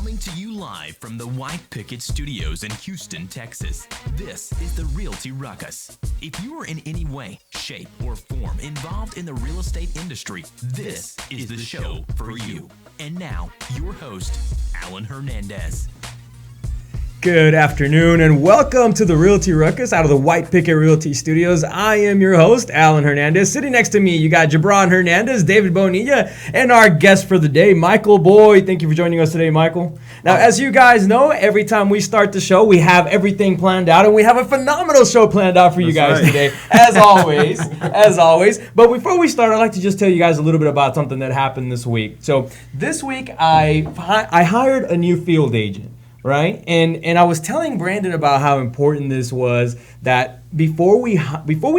Coming to you live from the White Picket Studios in Houston, Texas. This is the Realty Ruckus. If you are in any way, shape, or form involved in the real estate industry, this is the show for you. And now, your host, Alan Hernandez. Good afternoon and welcome to the Realty Ruckus out of the White Picket Realty Studios. I am your host, Alan Hernandez. Sitting next to me, you got Jabron Hernandez, David Bonilla, and our guest for the day, Michael Boyd. Thank you for joining us today, Michael. Now, as you guys know, every time we start the show, we have everything planned out, and we have a phenomenal show planned out for you guys today, as always, But before we start, I'd like to just tell you guys a little bit about something that happened this week. So this week, I hired a new field agent. Right, and I was telling Brandon about how important this was. That before we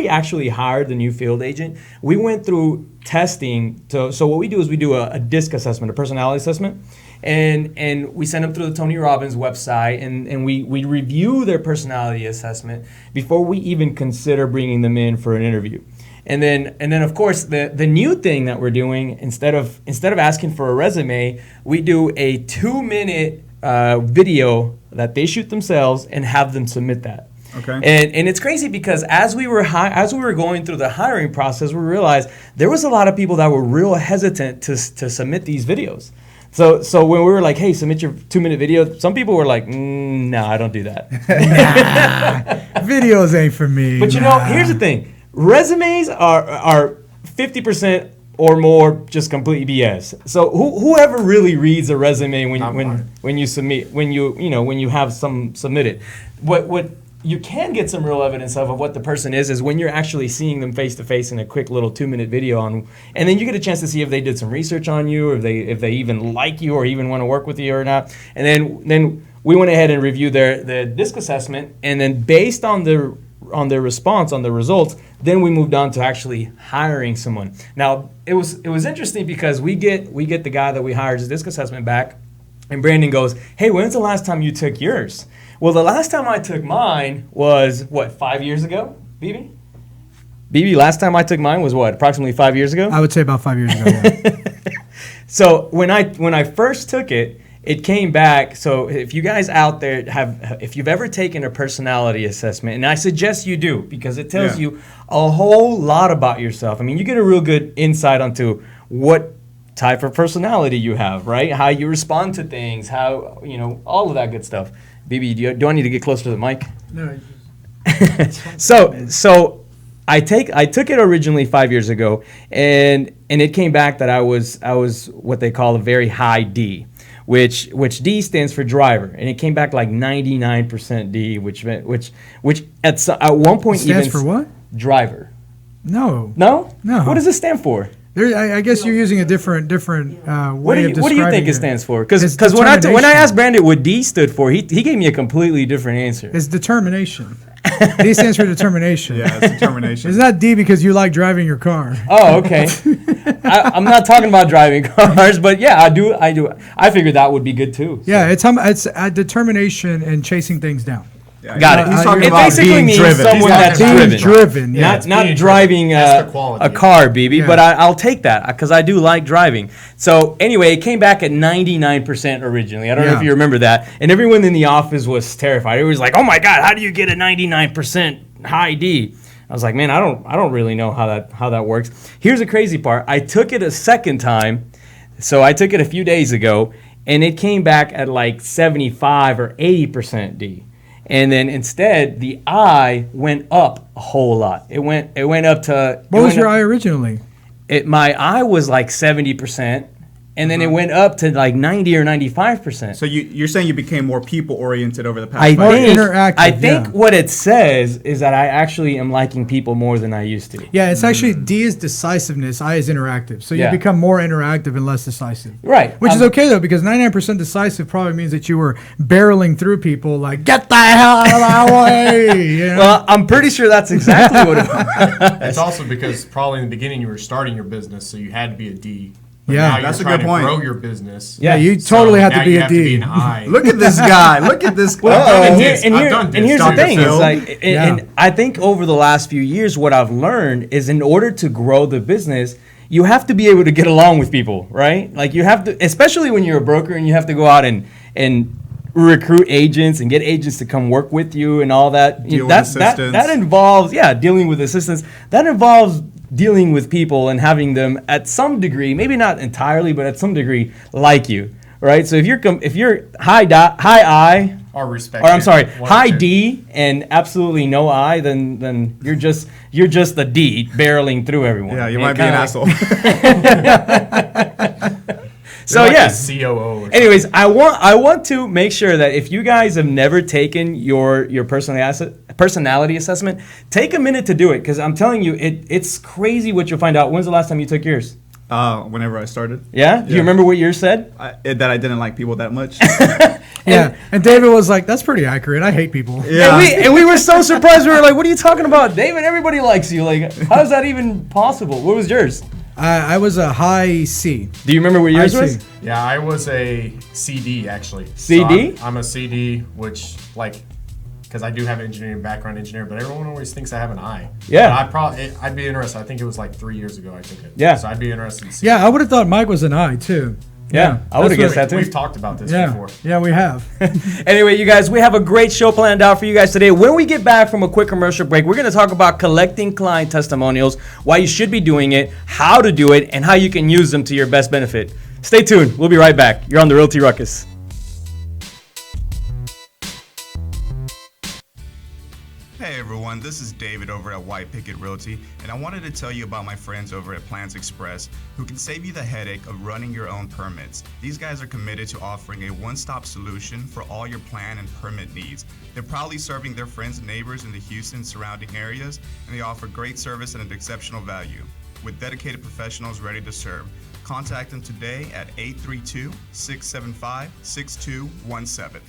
actually hired the new field agent, we went through testing. So what we do is we do a DISC assessment, a personality assessment, and we send them through the Tony Robbins website, and we review their personality assessment before we even consider bringing them in for an interview. And then of course the new thing that we're doing, instead of asking for a resume, we do a 2-minute video that they shoot themselves and have them submit that. Okay. And it's crazy because as we were going through the hiring process, we realized there was a lot of people that were real hesitant to submit these videos. So when we were like, hey, submit your 2-minute video, some people were like, no, I don't do that. Nah, videos ain't for me. But you know, here's the thing. Resumes are 50% or more just complete BS. So whoever really reads a resume when you have some submitted, what you can get some real evidence of what the person is when you're actually seeing them face to face in a quick little 2-minute video and then you get a chance to see if they did some research on you, or if they even like you or even want to work with you or not. And then we went ahead and reviewed their DISC assessment, and then based on their response, on the results, then we moved on to actually hiring someone. Now, it was interesting because we get the guy that we hired his DISC assessment back, and Brandon goes, hey, when's the last time you took yours? Well, the last time I took mine was, 5 years ago, BB? BB, last time I took mine was approximately 5 years ago? I would say about 5 years ago, yeah. So when I first took it, it came back. So if you guys out there if you've ever taken a personality assessment, and I suggest you do, because it tells you a whole lot about yourself. I mean, you get a real good insight onto what type of personality you have, right? How you respond to things, how, all of that good stuff. BB, do I need to get closer to the mic? No. So I took it originally 5 years ago, and it came back that I was what they call a very high D. Which D stands for driver, and it came back like 99% D, which at one point stands for what? Driver. No. What does it stand for? I guess you're using a different way of describing it. What do you think it stands for? Because when I asked Brandon what D stood for, he gave me a completely different answer. It's determination. D stands for determination. Yeah, it's determination. It's not D because you like driving your car. Oh, okay. I'm not talking about driving cars, but yeah, I do. I figured that would be good too. So. Yeah, it's a determination and chasing things down. Yeah, got it. He's talking about basically being means driven. someone that's driven. Yeah, not driving a car, BB, but I'll take that because I do like driving. So anyway, it came back at 99% originally. I don't know if you remember that. And everyone in the office was terrified. It was like, oh my God, how do you get a 99% high D? I was like, man, I don't really know how that works. Here's the crazy part. I took it a second time. So I took it a few days ago, and it came back at like 75 or 80% D. And then instead, the I went up a whole lot. It went up to... What was your I originally? My I was like 70%. And then it went up to like 90 or 95%. So you're saying you became more people-oriented over the past 5 more years? Interactive, I think what it says is that I actually am liking people more than I used to. Yeah, it's actually D is decisiveness, I is interactive. So you become more interactive and less decisive. Right. Which is okay, though, because 99% decisive probably means that you were barreling through people like, get the hell out of my way! You know? Well, I'm pretty sure that's exactly what it was. It's also because probably in the beginning you were starting your business, so you had to be a D. But yeah, now that's a good point. Grow your business. Yeah, you totally have to be a D. Look at this guy. Look at this guy. And here's the thing. It's like, and I think over the last few years, what I've learned is in order to grow the business, you have to be able to get along with people, right? Like you have to, especially when you're a broker and you have to go out and recruit agents and get agents to come work with you and all that. Deal with assistants. That involves, dealing with assistants. That involves dealing with people and having them at some degree, maybe not entirely, but at some degree, like you, right? So if you're high I, Or respect. or I'm sorry, One or high two. D and absolutely no I, then you're just the D barreling through everyone. Yeah, you And might be an kinda asshole. So They're like yeah. a COO. Or something. Anyways, I want to make sure that if you guys have never taken your personality assessment, take a minute to do it, because I'm telling you, it's crazy what you'll find out. When's the last time you took yours? Whenever I started. Yeah? Do you remember what yours said? That I didn't like people that much. Yeah, and David was like, "That's pretty accurate. I hate people." Yeah. And we were so surprised. We were like, "What are you talking about, David? Everybody likes you. Like, how is that even possible?" What was yours? I was a high C. Do you remember what yours I was? see. Yeah, I was a CD actually. CD? So I'm a CD, which because I do have an engineering background, but everyone always thinks I have an I. Yeah. But I'd be interested. I think it was like 3 years ago I took it. Yeah. So I'd be interested in seeing. Yeah, I would have thought Mike was an I too. Yeah, I would have guessed that too. We've talked about this Yeah, before. yeah, we have. Anyway, you guys, we have a great show planned out for you guys today. When we get back from a quick commercial break, we're going to talk about collecting client testimonials, why you should be doing it, how to do it, and how you can use them to your best benefit. Stay tuned. We'll be right back. You're on the Realty Ruckus. Hey everyone, this is David over at White Picket Realty, and I wanted to tell you about my friends over at Plans Express who can save you the headache of running your own permits. These guys are committed to offering a one-stop solution for all your plan and permit needs. They're proudly serving their friends and neighbors in the Houston surrounding areas, and they offer great service and an exceptional value. With dedicated professionals ready to serve, contact them today at 832-675-6217.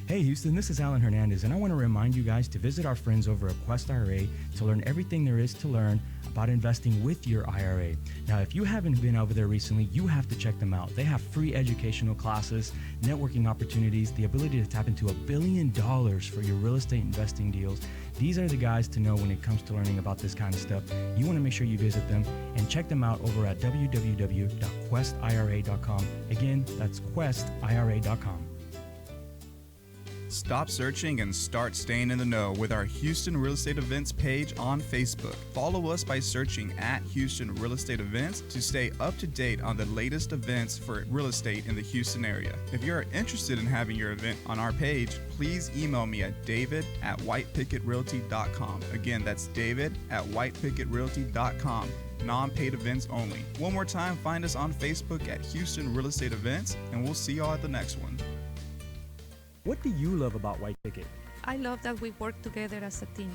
Hey Houston, this is Alan Hernandez, and I want to remind you guys to visit our friends over at Quest IRA to learn everything there is to learn about investing with your IRA. Now, if you haven't been over there recently, you have to check them out. They have free educational classes, networking opportunities, the ability to tap into $1 billion for your real estate investing deals. These are the guys to know when it comes to learning about this kind of stuff. You want to make sure you visit them and check them out over at www.questira.com. Again, that's questira.com. Stop searching and start staying in the know with our Houston Real Estate Events page on Facebook. Follow us by searching at Houston Real Estate Events to stay up to date on the latest events for real estate in the Houston area. If you are interested in having your event on our page, please email me at david@whitepickettrealty.com. Again, that's david@whitepickettrealty.com. Non-paid events only. One more time, find us on Facebook at Houston Real Estate Events, and we'll see y'all at the next one. What do you love about White Picket? I love that we work together as a team.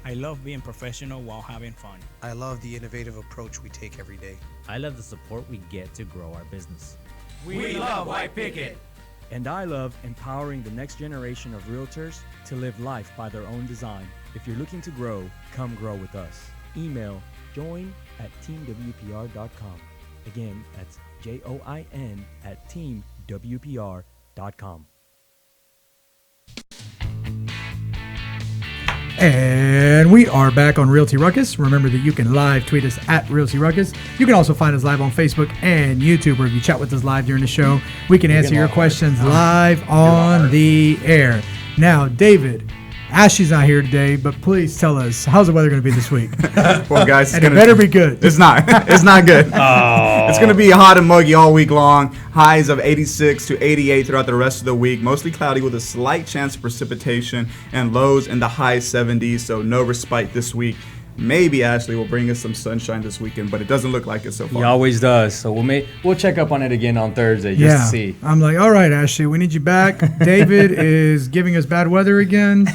I love being professional while having fun. I love the innovative approach we take every day. I love the support we get to grow our business. We love White Picket. And I love empowering the next generation of realtors to live life by their own design. If you're looking to grow, come grow with us. Email join@teamwpr.com. Again, that's join@teamwpr.com. And we are back on Realty Ruckus. Remember that you can live tweet us at Realty Ruckus. You can also find us live on Facebook and YouTube, where if you chat with us live during the show, we can answer your questions live on the air. Now, David, Ashley's not here today, but please tell us, how's the weather going to be this week? Well, guys, And it better be good. It's not. It's not good. It's going to be hot and muggy all week long. Highs of 86 to 88 throughout the rest of the week. Mostly cloudy with a slight chance of precipitation, and lows in the high 70s. So no respite this week. Maybe Ashley will bring us some sunshine this weekend, but it doesn't look like it so far. He always does. So we'll check up on it again on Thursday just to see. I'm like, all right, Ashley, we need you back. David is giving us bad weather again,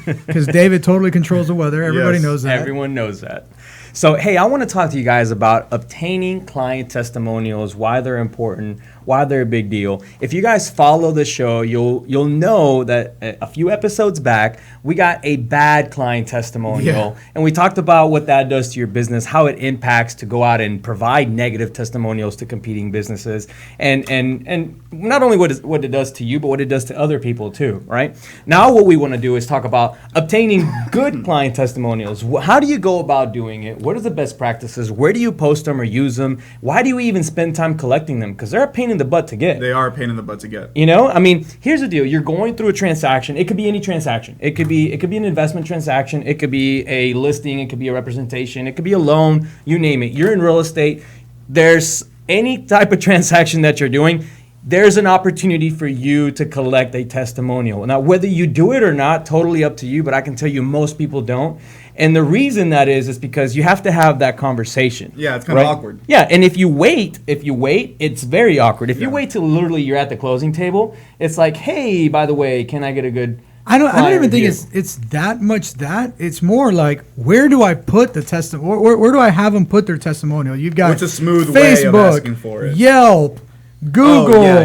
because David totally controls the weather. Everybody Yes, knows that. Everyone knows that. So, hey, I want to talk to you guys about obtaining client testimonials, why they're important, why they're a big deal. If you guys follow the show, you'll know that a few episodes back, we got a bad client testimonial, and we talked about what that does to your business, how it impacts to go out and provide negative testimonials to competing businesses, and not only what it does to you, but what it does to other people too, right? Now what we want to do is talk about obtaining good client testimonials. How do you go about doing it? What are the best practices? Where do you post them or use them? Why do you even spend time collecting them? Because they're a pain in the butt to get. They are a pain in the butt to get. You know, I mean, here's the deal. You're going through a transaction. It could be any transaction. It could be an investment transaction. It could be a listing. It could be a representation. It could be a loan. You name it. You're in real estate. There's any type of transaction that you're doing, there's an opportunity for you to collect a testimonial. Now, whether you do it or not, totally up to you, but I can tell you most people don't. And the reason that is because you have to have that conversation. Yeah, it's kind of awkward. Yeah, and if you wait, it's very awkward. If you wait till literally you're at the closing table, it's like, hey, by the way, can I get a good I don't even think it's that much that. It's more like, where do I put the testimonial? Where do I have them put their testimonial? You've got What's a smooth Facebook, way of asking for it? Yelp, Google,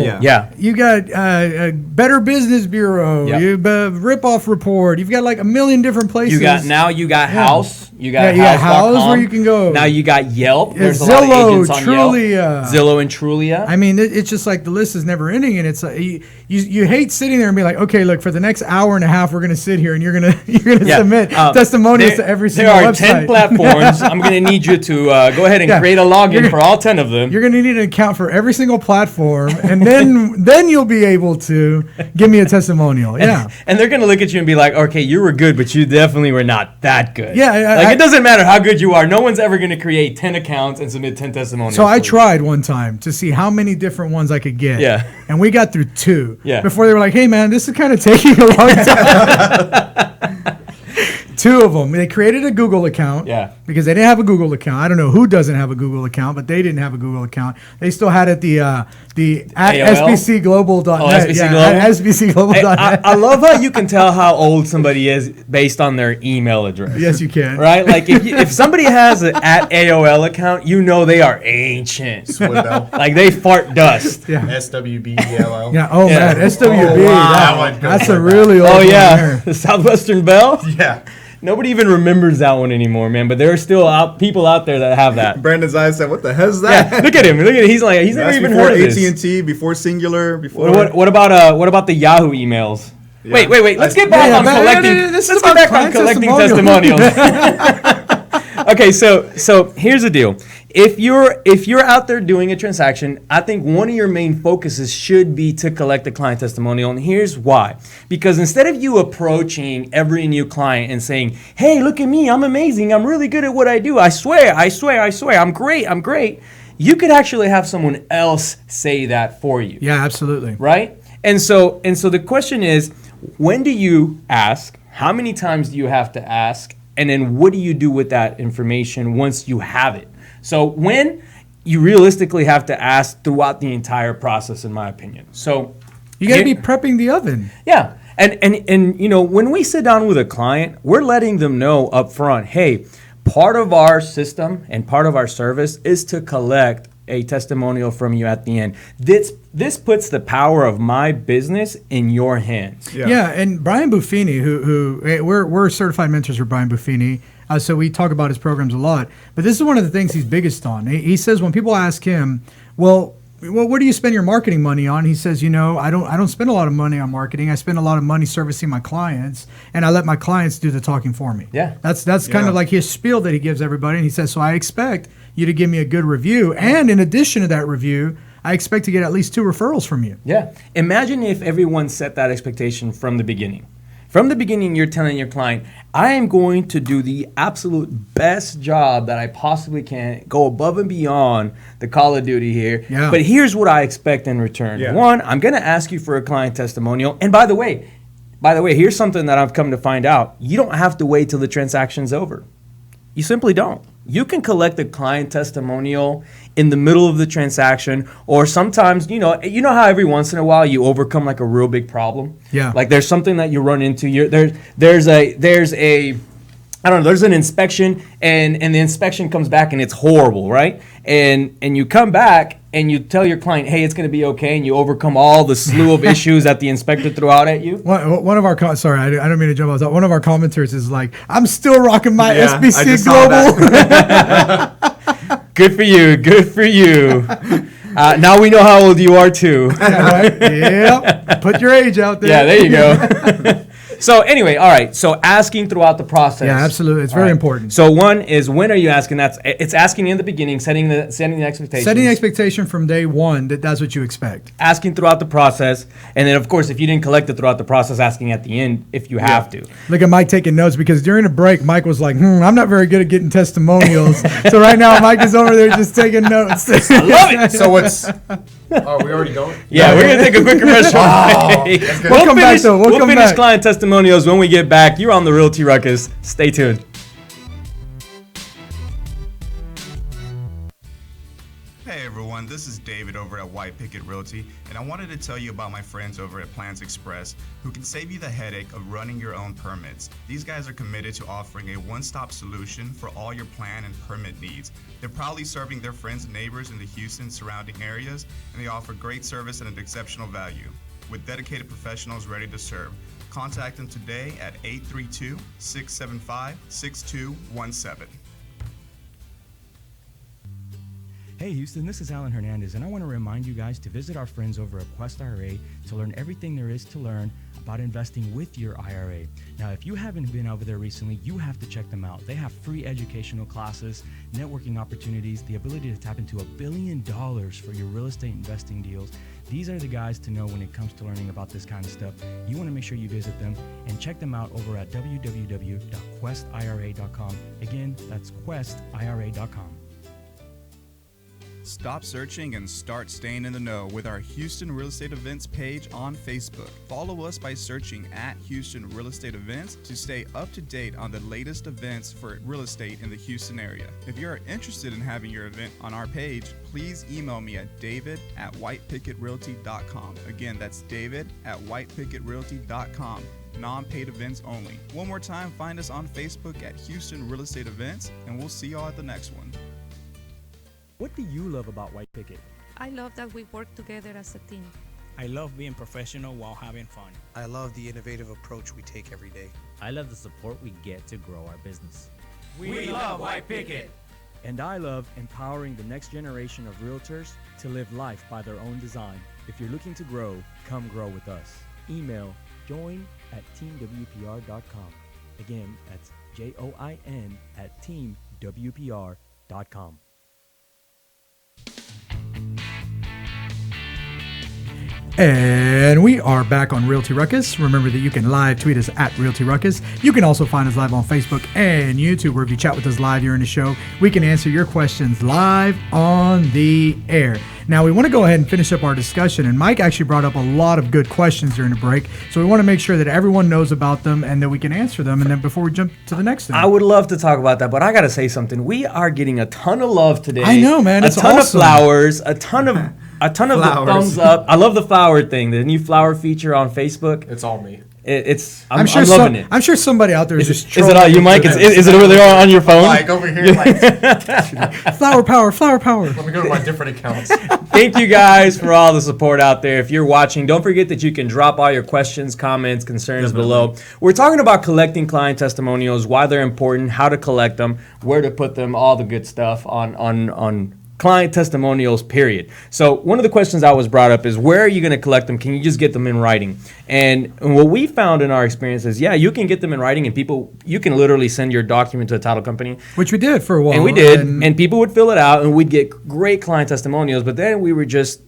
You got Better Business Bureau, Rip-Off Report. You've got like a million different places. You got House. You got House where you can go. Now you got Yelp. There's There's a lot of Zillow, agents on Trulia. Yelp. Zillow and Trulia. I mean, it's just like the list is never ending, and it's like you hate sitting there and be like, okay, look, for the next hour and a half, we're gonna sit here and you're gonna submit testimonials to every single website. There are 10 platforms. I'm gonna need you to go ahead and create a login for all 10 of them. You're gonna need an account for every single platform, and then you'll be able to give me a testimonial. And they're gonna look at you and be like, okay, you were good, but you definitely were not that good. Yeah, it doesn't matter how good you are. No one's ever gonna create 10 accounts and submit 10 testimonials. So I tried one time to see how many different ones I could get. Yeah. And we got through 2. Yeah. Before they were like, hey man, this is kind of taking a long time. 2 of them. They created a Google account. Yeah. Because they didn't have a Google account. I don't know who doesn't have a Google account, but they didn't have a Google account. They still had it the at sbcglobal.net. Oh, SBC Global? At sbcglobal.net. I love how you can tell how old somebody is based on their email address. Yes, you can. Right? Like if somebody has an at AOL account, you know they are ancient. Like they fart dust. Yeah. SWBELL. Yeah. Oh man, SWB. Wow. That's a really old one. Oh yeah, there. the Southwestern Bell. Yeah. Nobody even remembers that one anymore, man. But there are still people out there that have that. Brandon's eyes said, "What the hell is that?" Yeah, look at him. He's never even heard of this. AT&T, before Singular, before. What about the Yahoo emails? Yeah. Wait. Let's get back on collecting. Let's get back on collecting testimonials. Okay, so here's the deal. If you're out there doing a transaction, I think one of your main focuses should be to collect a client testimonial, and here's why. Because instead of you approaching every new client and saying, "Hey, look at me, I'm amazing, I'm really good at what I do, I swear, I'm great," you could actually have someone else say that for you. Yeah, absolutely. Right? And so the question is, when do you ask? How many times do you have to ask? And then what do you do with that information once you have it? So when you realistically have to ask throughout the entire process, in my opinion. So you got to be prepping the oven. Yeah. And you know, when we sit down with a client, we're letting them know up front, hey, part of our system and part of our service is to collect a testimonial from you at the end. This puts the power of my business in your hands. Yeah, and Brian Buffini, who we're certified mentors for Brian Buffini, so we talk about his programs a lot. But this is one of the things he's biggest on. He says when people ask him, well, where do you spend your marketing money on? He says, I don't spend a lot of money on marketing. I spend a lot of money servicing my clients, and I let my clients do the talking for me. Yeah, that's kind of like his spiel that he gives everybody. And he says, so I expect you to give me a good review, and in addition to that review, I expect to get at least 2 referrals from you. Yeah. Imagine if everyone set that expectation from the beginning. From the beginning, you're telling your client, I am going to do the absolute best job that I possibly can, go above and beyond the Call of Duty here. Yeah. But here's what I expect in return. Yeah. 1, I'm going to ask you for a client testimonial. And by the way, here's something that I've come to find out. You don't have to wait till the transaction's over. You simply don't. You can collect a client testimonial in the middle of the transaction, or sometimes, you know how every once in a while you overcome like a real big problem. Yeah. Like there's something that you run into. There's a I don't know, there's an inspection and the inspection comes back and it's horrible, right? And you come back and you tell your client, hey, it's going to be okay, and you overcome all the slew of issues that the inspector threw out at you. One of our sorry, I don't mean to jump on top. One of our commenters is like, I'm still rocking my Yeah, SBC Global. Good for you. Good for you. Now we know how old you are too. Right? Yep. Put your age out there. Yeah, there you go. So anyway, all right. So asking throughout the process. Yeah, absolutely. It's very important. So one is, when are you asking? It's asking in the beginning, setting the expectations. Setting the expectation from day one that's what you expect. Asking throughout the process, and then of course, if you didn't collect it throughout the process, asking at the end if you have to. Look at Mike taking notes, because during the break, Mike was like, I'm not very good at getting testimonials. So right now, Mike is over there just taking notes. I love it. So what's... Oh, we already going? Yeah, we're going to take a quick commercial. We'll come back, though. We'll finish client testimonials when we get back. You're on the Realty Ruckus. Stay tuned. Hey everyone, this is David over at White Picket Realty, and I wanted to tell you about my friends over at Plans Express, who can save you the headache of running your own permits. These guys are committed to offering a one-stop solution for all your plan and permit needs. They're proudly serving their friends and neighbors in the Houston surrounding areas, and they offer great service at an exceptional value. With dedicated professionals ready to serve, contact them today at 832-675-6217. Hey Houston, this is Alan Hernandez, and I want to remind you guys to visit our friends over at Quest IRA to learn everything there is to learn about investing with your IRA. Now, if you haven't been over there recently, you have to check them out. They have free educational classes, networking opportunities, the ability to tap into $1 billion for your real estate investing deals. These are the guys to know when it comes to learning about this kind of stuff. You want to make sure you visit them and check them out over at www.questira.com. Again, that's questira.com. Stop searching and start staying in the know with our Houston Real Estate Events page on Facebook. Follow us by searching at Houston Real Estate Events to stay up to date on the latest events for real estate in the Houston area. If you are interested in having your event on our page, please email me at david@whitepicketrealty.com. Again, that's david@whitepicketrealty.com. Non-paid events only. One more time, find us on Facebook at Houston Real Estate Events, and we'll see y'all at the next one. What do you love about White Picket? I love that we work together as a team. I love being professional while having fun. I love the innovative approach we take every day. I love the support we get to grow our business. We love White Picket. And I love empowering the next generation of realtors to live life by their own design. If you're looking to grow, come grow with us. Email join@teamwpr.com. Again, that's join@teamwpr.com. And we are back on Realty Ruckus. Remember that you can live tweet us at Realty Ruckus. You can also find us live on Facebook and YouTube, where if you chat with us live during the show, we can answer your questions live on the air. Now, we want to go ahead and finish up our discussion, and Mike actually brought up a lot of good questions during the break, so we want to make sure that everyone knows about them and that we can answer them, and then before we jump to the next thing. I would love to talk about that, but I got to say something. We are getting a ton of love today. I know, man. It's a ton awesome. of flowers, a ton of the thumbs up. I love the flower thing, the new flower feature on Facebook. It's all me. I'm loving it. I'm sure somebody out there is just Is it all you, Mike? Is it over there on your phone? Like over here, like flower power, flower power. Let me go to my different accounts. Thank you guys for all the support out there. If you're watching, don't forget that you can drop all your questions, comments, concerns below. We're talking about collecting client testimonials, why they're important, how to collect them, where to put them, all the good stuff on client testimonials, period. So one of the questions I was brought up is, where are you going to collect them? Can you just get them in writing? And what we found in our experience is, yeah, you can get them in writing, and you can literally send your document to a title company. Which we did for a while. And we did, and people would fill it out, and we'd get great client testimonials, but then we were just,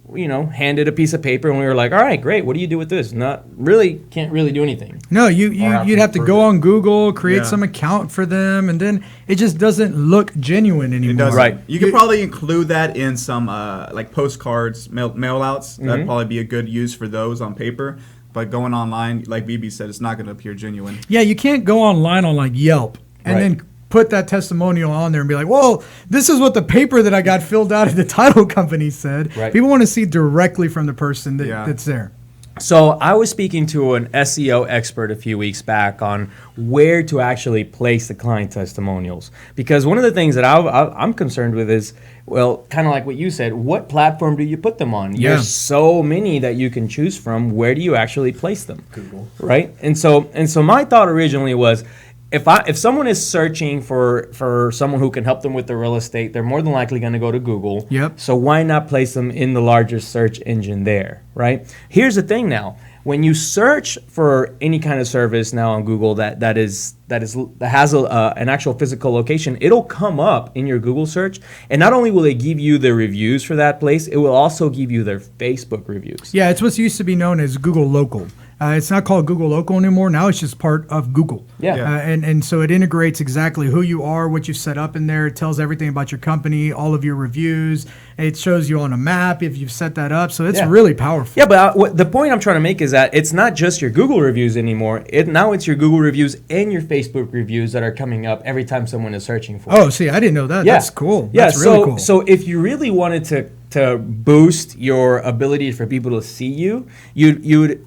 handed a piece of paper, and we were like, all right, great, what do you do with this? Can't really do anything. No, you'd have to go on Google, create some account for them, and then it just doesn't look genuine anymore. It doesn't. Right. You could probably include that in some like postcards, mail outs. That'd probably be a good use for those on paper. But going online, like BB said, it's not going to appear genuine. Yeah, you can't go online on like Yelp and then put that testimonial on there and be like, well, this is what the paper that I got filled out at the title company said. Right. People want to see directly from the person that's there. So I was speaking to an SEO expert a few weeks back on where to actually place the client testimonials, because one of the things that I'm concerned with is, well, kind of like what you said, what platform do you put them on? Yeah. There's so many that you can choose from. Where do you actually place them? Google. Right? And so my thought originally was, if someone is searching for someone who can help them with their real estate, they're more than likely going to go to Google. Yep. So why not place them in the largest search engine there, right? Here's the thing now. When you search for any kind of service now on Google that has an actual physical location, it'll come up in your Google search, and not only will it give you the reviews for that place, it will also give you their Facebook reviews. Yeah, it's what's used to be known as Google Local. It's not called Google Local anymore. Now it's just part of Google. Yeah. And so it integrates exactly who you are, what you've set up in there. It tells everything about your company, all of your reviews. It shows you on a map if you've set that up. So it's really powerful. Yeah, but the point I'm trying to make is that it's not just your Google reviews anymore. Now it's your Google reviews and your Facebook reviews that are coming up every time someone is searching for it. Oh, see, I didn't know that. Yeah. That's cool. Yeah, That's really cool. So if you really wanted to boost your ability for people to see you, you would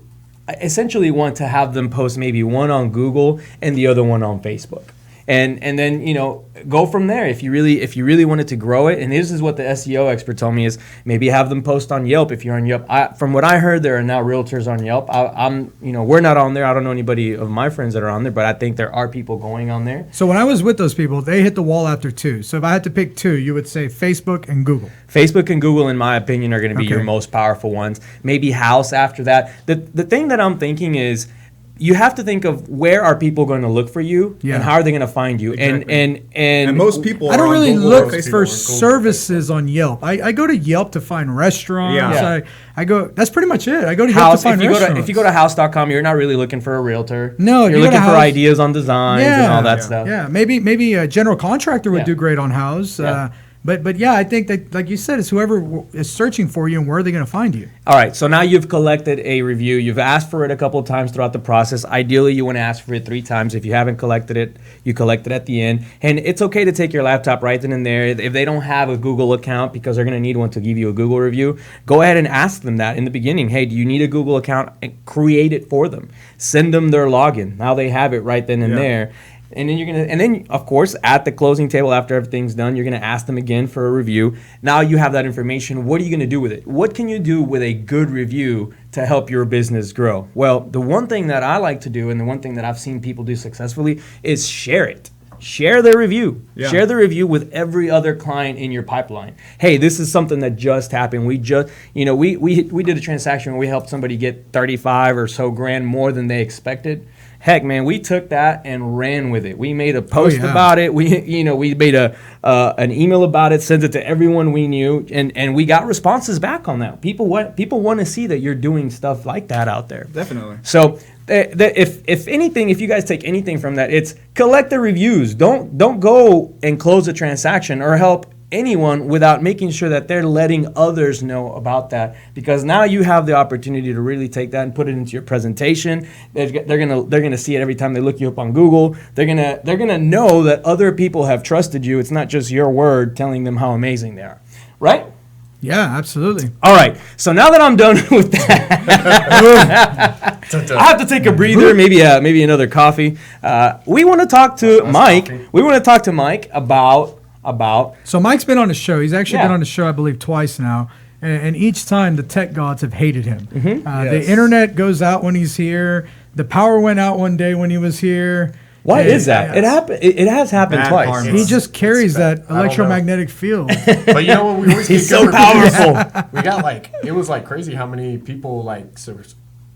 essentially want to have them post maybe one on Google and the other one on Facebook. And then, go from there. If you really wanted to grow it, and this is what the SEO expert told me, is maybe have them post on Yelp if you're on Yelp. From what I heard, there are now realtors on Yelp. We're not on there. I don't know anybody of my friends that are on there, but I think there are people going on there. So when I was with those people, they hit the wall after 2. So if I had to pick 2, you would say Facebook and Google. Facebook and Google, in my opinion, are going to be your most powerful ones. Maybe House after that. The thing that I'm thinking is, you have to think of where are people going to look for you, and how are they going to find you. Exactly. And most people I don't are on really Google look or for Facebook. services on Yelp. I go to Yelp to find restaurants. Yeah. I go. That's pretty much it. I go to Yelp to find restaurants. If you go to house.com, you're not really looking for a realtor. No, you're looking for ideas on designs and all that stuff. Yeah, maybe a general contractor would do great on House. Yeah. But yeah, I think that, like you said, it's whoever is searching for you and where are they going to find you. All right, so now you've collected a review. You've asked for it a couple of times throughout the process. Ideally, you want to ask for it 3 times. If you haven't collected it, you collect it at the end. And it's okay to take your laptop right then and there. If they don't have a Google account, because they're going to need one to give you a Google review, go ahead and ask them that in the beginning. Hey, do you need a Google account? And create it for them. Send them their login. Now they have it right then and there. And then of course, at the closing table after everything's done, you're gonna ask them again for a review. Now you have that information. What are you gonna do with it? What can you do with a good review to help your business grow? Well, the one thing that I like to do, and the one thing that I've seen people do successfully, is share it. Share the review. Yeah. Share the review with every other client in your pipeline. Hey, this is something that just happened. We just, we did a transaction where we helped somebody get 35 or so grand more than they expected. Heck, man, we took that and ran with it. We made a post about it. We made an email about it, sent it to everyone we knew, and we got responses back on that. People want to see that you're doing stuff like that out there. Definitely. So, if anything, if you guys take anything from that, it's collect the reviews. Don't go and close a transaction or help anyone without making sure that they're letting others know about that, because now you have the opportunity to really take that and put it into your presentation. They're gonna see it every time they look you up on Google. They're gonna know that other people have trusted you. It's not just your word telling them how amazing they are, right? Yeah, absolutely. All right, so now that I'm done with that, I have to take a breather, maybe another coffee. We want to talk to Mike. Coffee. We want to talk to Mike about. So Mike's been on the show. He's actually been on the show, I believe, twice now. And each time the tech gods have hated him. Mm-hmm. The internet goes out when he's here. The power went out one day when he was here. Why is that? It happened. It has happened twice. He just carries that electromagnetic field. But you know what? We always he's so powerful. We got it was crazy how many people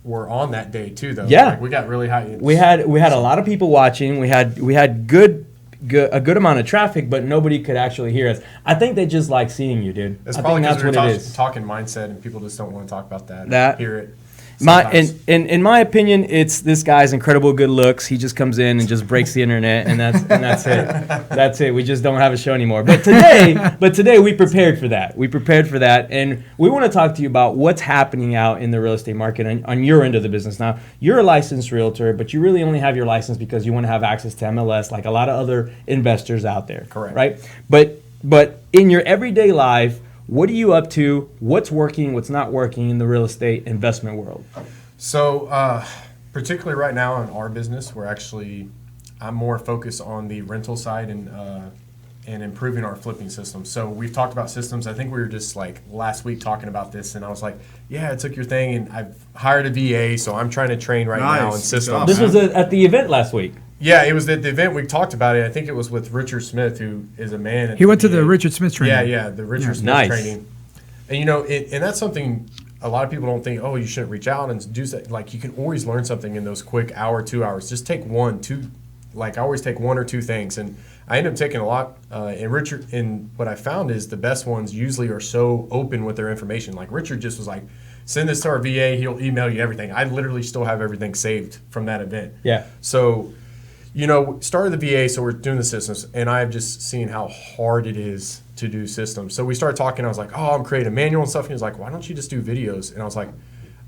were on that day too, though. Yeah, we got really high. We had a lot of people watching. We had a good amount of traffic, but nobody could actually hear us. I think they just like seeing you, dude. It's probably because we're talking mindset, and people just don't want to talk about that. Hear it. In my opinion, it's this guy's incredible good looks. He just comes in and just breaks the internet, and that's it. That's it. We just don't have a show anymore. But today we prepared for that. And we want to talk to you about what's happening out in the real estate market on your end of the business. Now, you're a licensed realtor, but you really only have your license because you want to have access to MLS, like a lot of other investors out there. Correct. Right? But in your everyday life, what are you up to? What's working? What's not working in the real estate investment world? So, particularly right now in our business, I'm more focused on the rental side and improving our flipping system. So we've talked about systems. I think we were just like last week talking about this, and I was like, yeah, I took your thing, and I've hired a VA, so I'm trying to train right now in systems. This was at the event last week. Yeah, it was at the event. We talked about it. I think it was with Richard Smith, who is a man. He went to the Richard Smith training. Yeah, the Richard Smith training. And, and that's something a lot of people don't think, oh, you shouldn't reach out and do that. Like, you can always learn something in those quick hour, 2 hours. Just take one, two. Like, I always take one or two things. And I end up taking a lot. And what I found is the best ones usually are so open with their information. Like, Richard just was like, send this to our VA. He'll email you everything. I literally still have everything saved from that event. Yeah. So, started the VA, so we're doing the systems. And I've just seen how hard it is to do systems. So we started talking. I was like, I'm creating a manual and stuff. And he was like, why don't you just do videos? And I was like,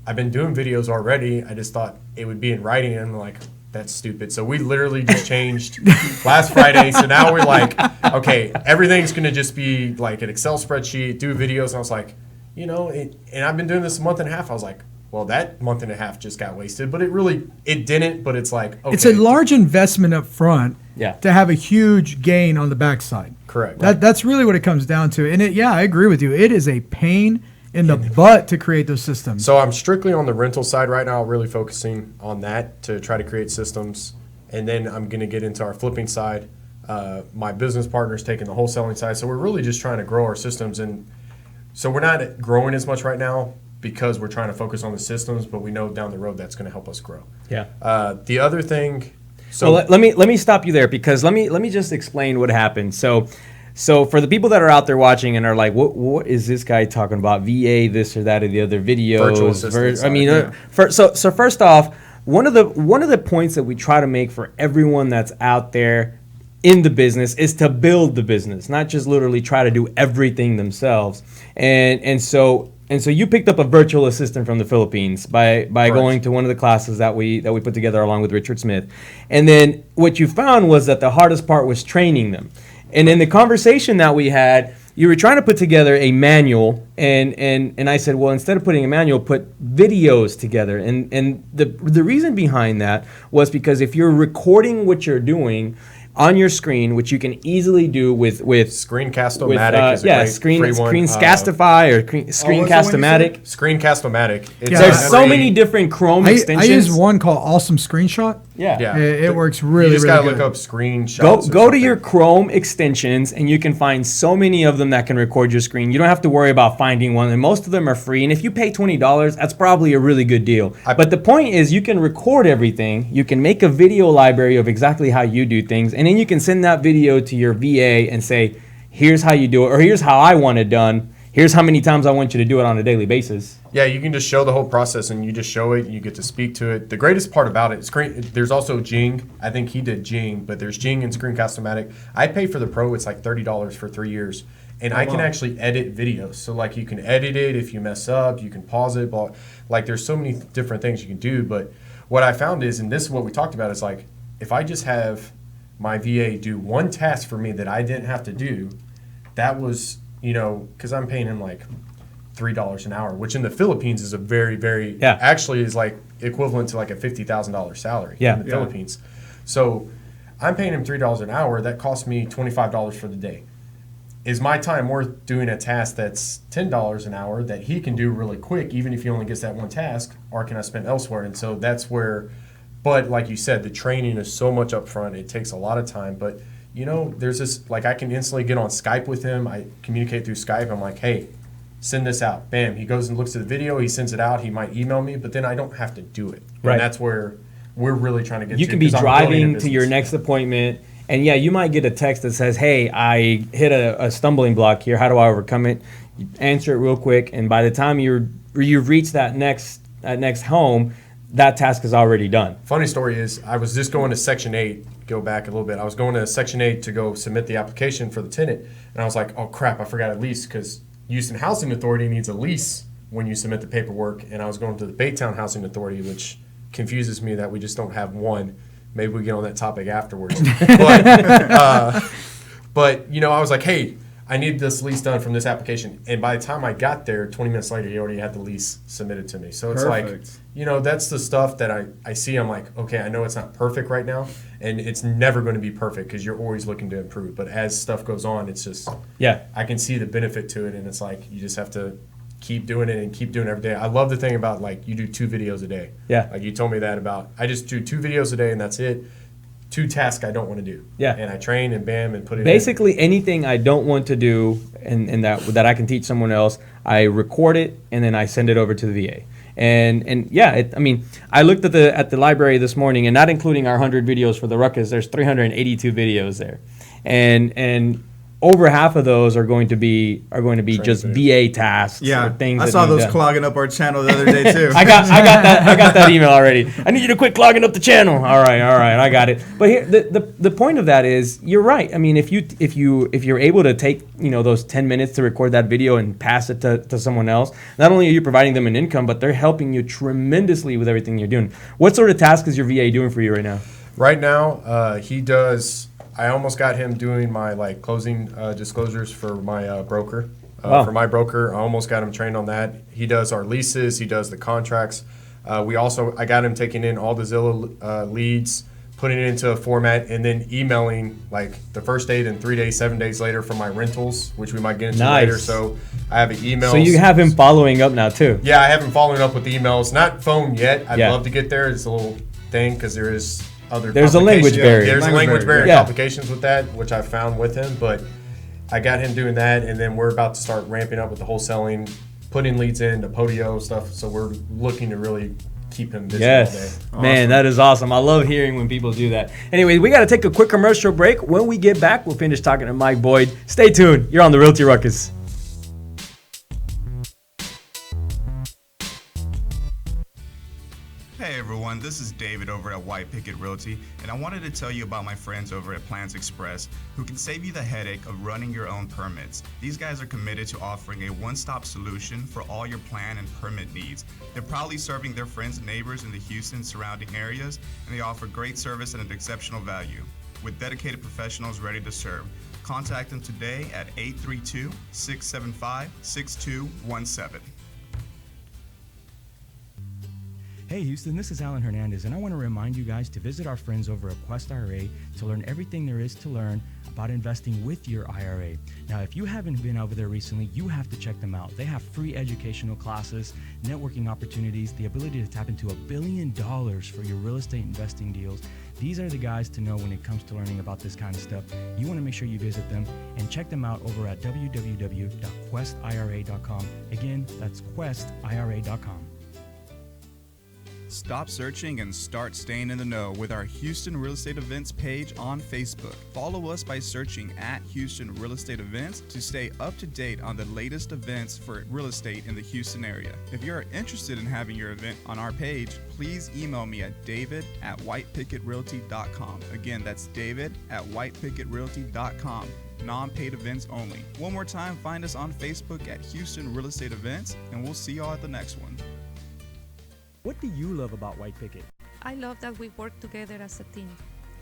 I've been doing videos already. I just thought it would be in writing. And I'm like, that's stupid. So we literally just changed last Friday. So now we're like, okay, everything's going to just be like an Excel spreadsheet, do videos. And I was like, and I've been doing this a month and a half. I was like, well, that month and a half just got wasted. But it didn't. But it's like, okay. It's a large investment up front to have a huge gain on the backside. Correct. That's really what it comes down to. And I agree with you. It is a pain in the butt to create those systems. So I'm strictly on the rental side right now, really focusing on that to try to create systems. And then I'm going to get into our flipping side. My business partner's taking the wholesaling side. So we're really just trying to grow our systems. And so we're not growing as much right now because we're trying to focus on the systems, but we know down the road that's going to help us grow. Yeah. The other thing. So let me stop you there, because let me just explain what happened. So for the people that are out there watching and are like, what is this guy talking about? VA, this or that, or the other videos. Virtual assistants. So first off, one of the points that we try to make for everyone that's out there in the business is to build the business, not just literally try to do everything themselves. And so you picked up a virtual assistant from the Philippines by going to one of the classes that we put together along with Richard Smith. And then what you found was that the hardest part was training them. And in the conversation that we had, you were trying to put together a manual, and I said, well, instead of putting a manual, put videos together. And the reason behind that was because if you're recording what you're doing on your screen, which you can easily do with Screencast-O-Matic is a great free one. Screencastify or Screencast-O-Matic. Screencast-O-Matic. There's so many different Chrome extensions. I use one called Awesome Screenshot. Yeah. It works really, really good. You just got to look up screenshots. Go to your Chrome extensions, and you can find so many of them that can record your screen. You don't have to worry about finding one, and most of them are free. And if you pay $20, that's probably a really good deal. But the point is, you can record everything. You can make a video library of exactly how you do things, and then you can send that video to your VA and say, here's how you do it, or here's how I want it done. Here's how many times I want you to do it on a daily basis. Yeah, you can just show the whole process, and you just show it. You get to speak to it. The greatest part about it, there's also Jing. I think he did Jing, but there's Jing and Screencast-O-Matic. I pay for the Pro. It's like $30 for 3 years, and I can actually edit videos. So like you can edit it if you mess up. You can pause it. Like there's so many different things you can do. But what I found is, and this is what we talked about, is like if I just have my VA do one task for me that I didn't have to do, that was, because I'm paying him like $3 an hour, which in the Philippines is a very, very, actually is like equivalent to like a $50,000 salary in the Philippines. So I'm paying him $3 an hour. That costs me $25 for the day. Is my time worth doing a task that's $10 an hour that he can do really quick, even if he only gets that one task, or can I spend elsewhere? And so that's where, but like you said, the training is so much up front. It takes a lot of time, but there's this, like I can instantly get on Skype with him. I communicate through Skype. I'm like, hey, send this out. Bam. He goes and looks at the video. He sends it out. He might email me, but then I don't have to do it. Right. And that's where we're really trying to get to. You can be driving to your next appointment, and you might get a text that says, hey, I hit a stumbling block here. How do I overcome it? You answer it real quick, and by the time you've reached that next home, that task is already done. Funny story is, I was just going to Section 8, go back a little bit. I was going to Section 8 to go submit the application for the tenant, and I was like, oh crap, I forgot a lease, because Houston Housing Authority needs a lease when you submit the paperwork, and I was going to the Baytown Housing Authority, which confuses me that we just don't have one. Maybe we get on that topic afterwards. But I was like, hey, I need this lease done from this application. And by the time I got there, 20 minutes later, he already had the lease submitted to me. So it's Perfect. like, that's the stuff that I see. I'm like, okay, I know it's not perfect right now. And it's never going to be perfect because you're always looking to improve. But as stuff goes on, it's just, I can see the benefit to it. And it's like, you just have to keep doing it and keep doing it every day. I love the thing about, like, you do 2 videos a day. Yeah. Like you told me that about, I just do 2 videos a day and that's it. 2 tasks I don't want to do. Yeah. And I train and bam and put it Basically anything I don't want to do and that I can teach someone else, I record it and then I send it over to the VA. And yeah, I looked at the library this morning, and not including our 100 videos for the Ruckus, there's 382 videos there. And over half of those are going to be just VA tasks. Yeah, or things I saw those done. clogging up our channel the other day too. I got that email already. I need you to quit clogging up the channel. All right, I got it. But here, the point of that is, you're right. I mean, if you're able to take those 10 minutes to record that video and pass it to someone else, not only are you providing them an income, but they're helping you tremendously with everything you're doing. What sort of task is your VA doing for you right now? Right now, he does. I almost got him doing my closing disclosures for my broker. For my broker, I almost got him trained on that. He does our leases. He does the contracts. I got him taking in all the Zillow leads, putting it into a format, and then emailing the first date and 3 days, 7 days later for my rentals, which we might get into later. So I have an email. So you have him following up now too? Yeah, I have him following up with emails. Not phone yet. I'd love to get there. It's a little thing because there is there's a language barrier. There's a language barrier complications with that, which I found with him. But I got him doing that, and then we're about to start ramping up with the wholesaling, putting leads in, the Podio stuff. So we're looking to really keep him busy all day. Awesome. Man, that is awesome. I love hearing when people do that. Anyway, we got to take a quick commercial break. When we get back, we'll finish talking to Mike Boyd. Stay tuned. You're on the Realty Ruckus. Hey everyone, this is David over at White Picket Realty, and I wanted to tell you about my friends over at Plans Express who can save you the headache of running your own permits. These guys are committed to offering a one-stop solution for all your plan and permit needs. They're proudly serving their friends and neighbors in the Houston surrounding areas, and they offer great service at an exceptional value. With dedicated professionals ready to serve, contact them today at 832-675-6217. Hey Houston, this is Alan Hernandez, and I want to remind you guys to visit our friends over at Quest IRA to learn everything there is to learn about investing with your IRA. Now, if you haven't been over there recently, you have to check them out. They have free educational classes, networking opportunities, the ability to tap into $1 billion for your real estate investing deals. These are the guys to know when it comes to learning about this kind of stuff. You want to make sure you visit them and check them out over at www.questira.com. Again, that's questira.com. Stop searching and start staying in the know with our Houston Real Estate Events page on Facebook. Follow us by searching at Houston Real Estate Events to stay up to date on the latest events for real estate in the Houston area. If you're interested in having your event on our page, please email me at david@whitepickettrealty.com. Again, that's david@whitepickettrealty.com. Non-paid events only. One more time, find us on Facebook at Houston Real Estate Events, and we'll see y'all at the next one. What do you love about White Picket? I love that we work together as a team.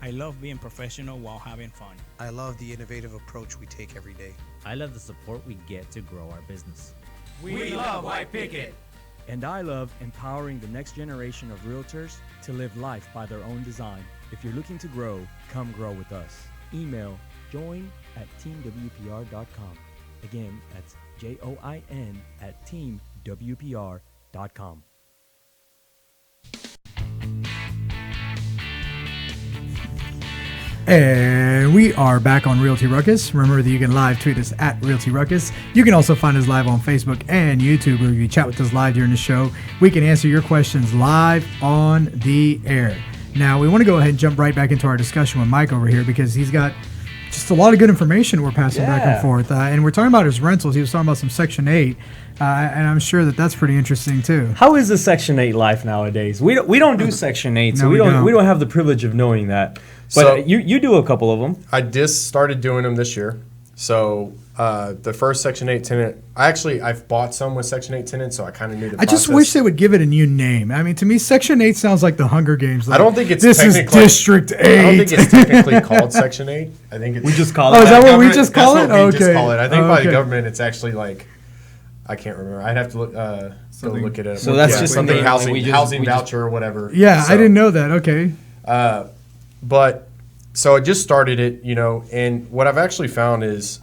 I love being professional while having fun. I love the innovative approach we take every day. I love the support we get to grow our business. We love White Picket. And I love empowering the next generation of realtors to live life by their own design. If you're looking to grow, come grow with us. Email join@teamwpr.com. Again, that's join@teamwpr.com. And we are back on Realty Ruckus. Remember that you can live tweet us at Realty Ruckus. You can also find us live on Facebook and YouTube, where you can chat with us live during the show. We can answer your questions live on the air. Now, we want to go ahead and jump right back into our discussion with Mike over here, because he's got just a lot of good information we're passing back and forth. And we're talking about his rentals. He was talking about some Section 8, and I'm sure that that's pretty interesting too. How is the Section 8 life nowadays? We don't do Section 8, so No, we we don't have the privilege of knowing that. But So- you do a couple of them. I just started doing them this year. So The first Section 8 tenant, I've bought some with Section 8 tenants, so I kind of knew the I process. just wish they would give it a new name. I mean, to me, Section 8 sounds like the Hunger Games. Like, I don't think it's this is technically District 8. I don't think it's technically called Section 8. I think it's, We just call Oh, it is that what we government- just call it? That's what we just Okay. call it. I think by the Okay. government, it's actually like, I can't remember. I'd have to look, go look at it. So that's Yeah, just something something housing, we just- housing we just- voucher or whatever. Yeah, So, I didn't know that. Okay. But so I just started it, and what I've actually found is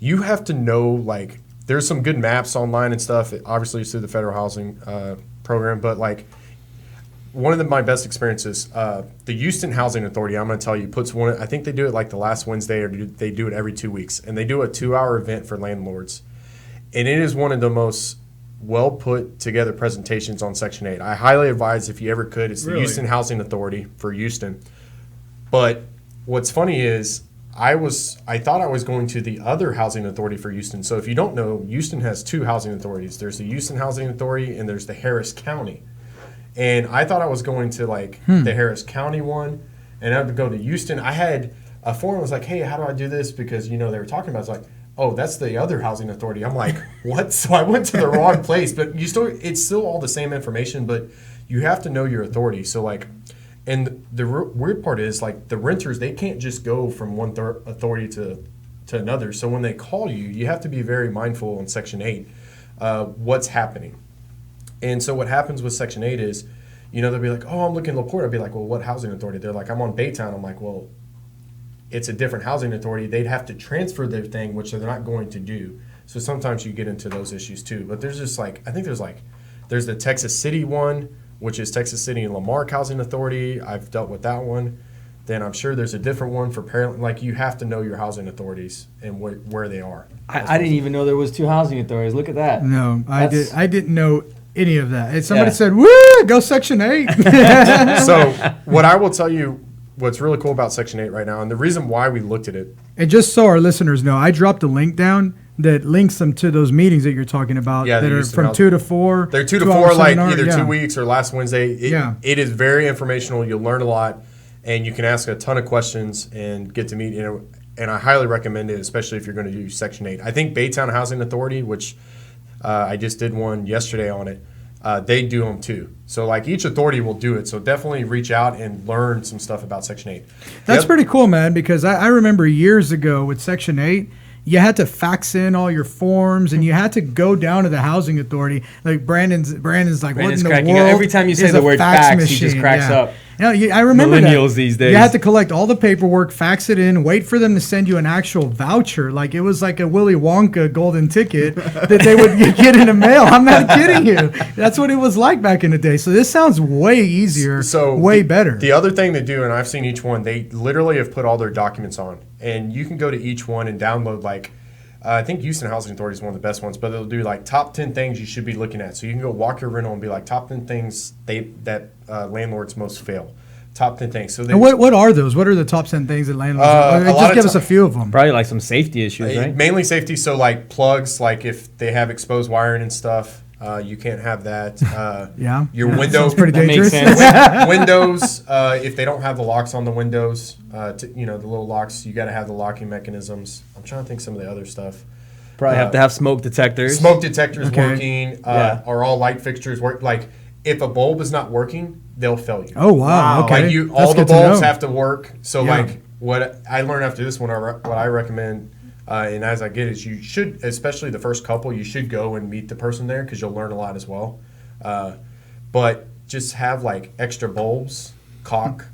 you have to know, like, there's some good maps online and stuff. Obviously, it's through the federal housing program, but like one of my best experiences, the Houston Housing Authority, I'm going to tell you, puts one. I think they do it like the last Wednesday, or they do it every 2 weeks, and they do a 2-hour event for landlords, and it is one of the most well put together presentations on Section 8. I highly advise if you ever could. It's the Really? Houston Housing Authority for Houston. But what's funny is I thought I was going to the other housing authority for Houston. So if you don't know, Houston has 2 housing authorities. There's the Houston Housing Authority and there's the Harris County. And I thought I was going to like the Harris County one, and I would go to Houston. I had a form that was like, hey, how do I do this? Because they were talking about it's like, oh, that's the other housing authority. I'm like, what? So I went to the wrong place. But it's still all the same information, but you have to know your authority. So like, and the weird part is like the renters, they can't just go from one authority to another. So when they call you, you have to be very mindful in Section 8 what's happening. And so what happens with Section 8 is, they'll be like, oh, I'm looking at LaPorte. I'll be like, well, what housing authority? They're like, I'm on Baytown. I'm like, well, it's a different housing authority. They'd have to transfer their thing, which they're not going to do. So sometimes you get into those issues too. But there's just like, I think there's the Texas City one, which is Texas City and Lamarck Housing Authority. I've dealt with that one. Then I'm sure there's a different one for parent. Like you have to know your housing authorities and where they are. I didn't even know there was 2 housing authorities. Look at that. No, I didn't know any of that. And somebody Yeah. said, "Woo, go Section 8." So what I will tell you, what's really cool about Section 8 right now, and the reason why we looked at it. And just so our listeners know, I dropped a link down that links them to those meetings that you're talking about Yeah, that the are Houston from Housing- 2 to 4. They're 2 to 2-hour 4, like seminar, either yeah. 2 weeks or last Wednesday. It is very informational. You'll learn a lot, and you can ask a ton of questions and get to meet. And I highly recommend it, especially if you're going to do Section 8. I think Baytown Housing Authority, which I just did one yesterday on it, they do them too. So like each authority will do it. So definitely reach out and learn some stuff about Section 8. That's pretty cool, man, because I remember years ago with Section 8, you had to fax in all your forms, and you had to go down to the housing authority. Like Brandon's like, Brandon's what in the cracking up. world? Every time you say is the a word fax, he just cracks Yeah. up. I remember Millennials that. these days. You had to collect all the paperwork, fax it in, wait for them to send you an actual voucher. Like it was like a Willy Wonka golden ticket that they would get in the mail. I'm not kidding you. That's what it was like back in the day. So this sounds way easier, way better. The other thing they do, and I've seen each one, they literally have put all their documents on. And you can go to each one and download like, I think Houston Housing Authority is one of the best ones, but they'll do like top 10 things you should be looking at. So you can go walk your rental and be like top 10 things that landlords most fail. Top 10 things. So they, and what are those? What are the top 10 things that landlords? a lot Just of give us a few of them. Probably like some safety issues, right? Mainly safety. So like plugs, like if they have exposed wiring and stuff, you can't have that. Yeah. Your Yeah, window. sounds pretty That makes dangerous. sense. Windows, if they don't have the locks on the windows, the little locks, you got to have the locking mechanisms. I'm trying to think some of the other stuff. Probably have to have smoke detectors. Smoke detectors Okay. working. Yeah. Are all light fixtures work? Like if a bulb is not working, they'll fail you. Oh wow. Okay. Like That's all the good to bulbs know. have to work. So Yeah. like what I learned after this one, what I recommend, and as I get is you should, especially the first couple, you should go and meet the person there because you'll learn a lot as well. But just have like extra bulbs, caulk,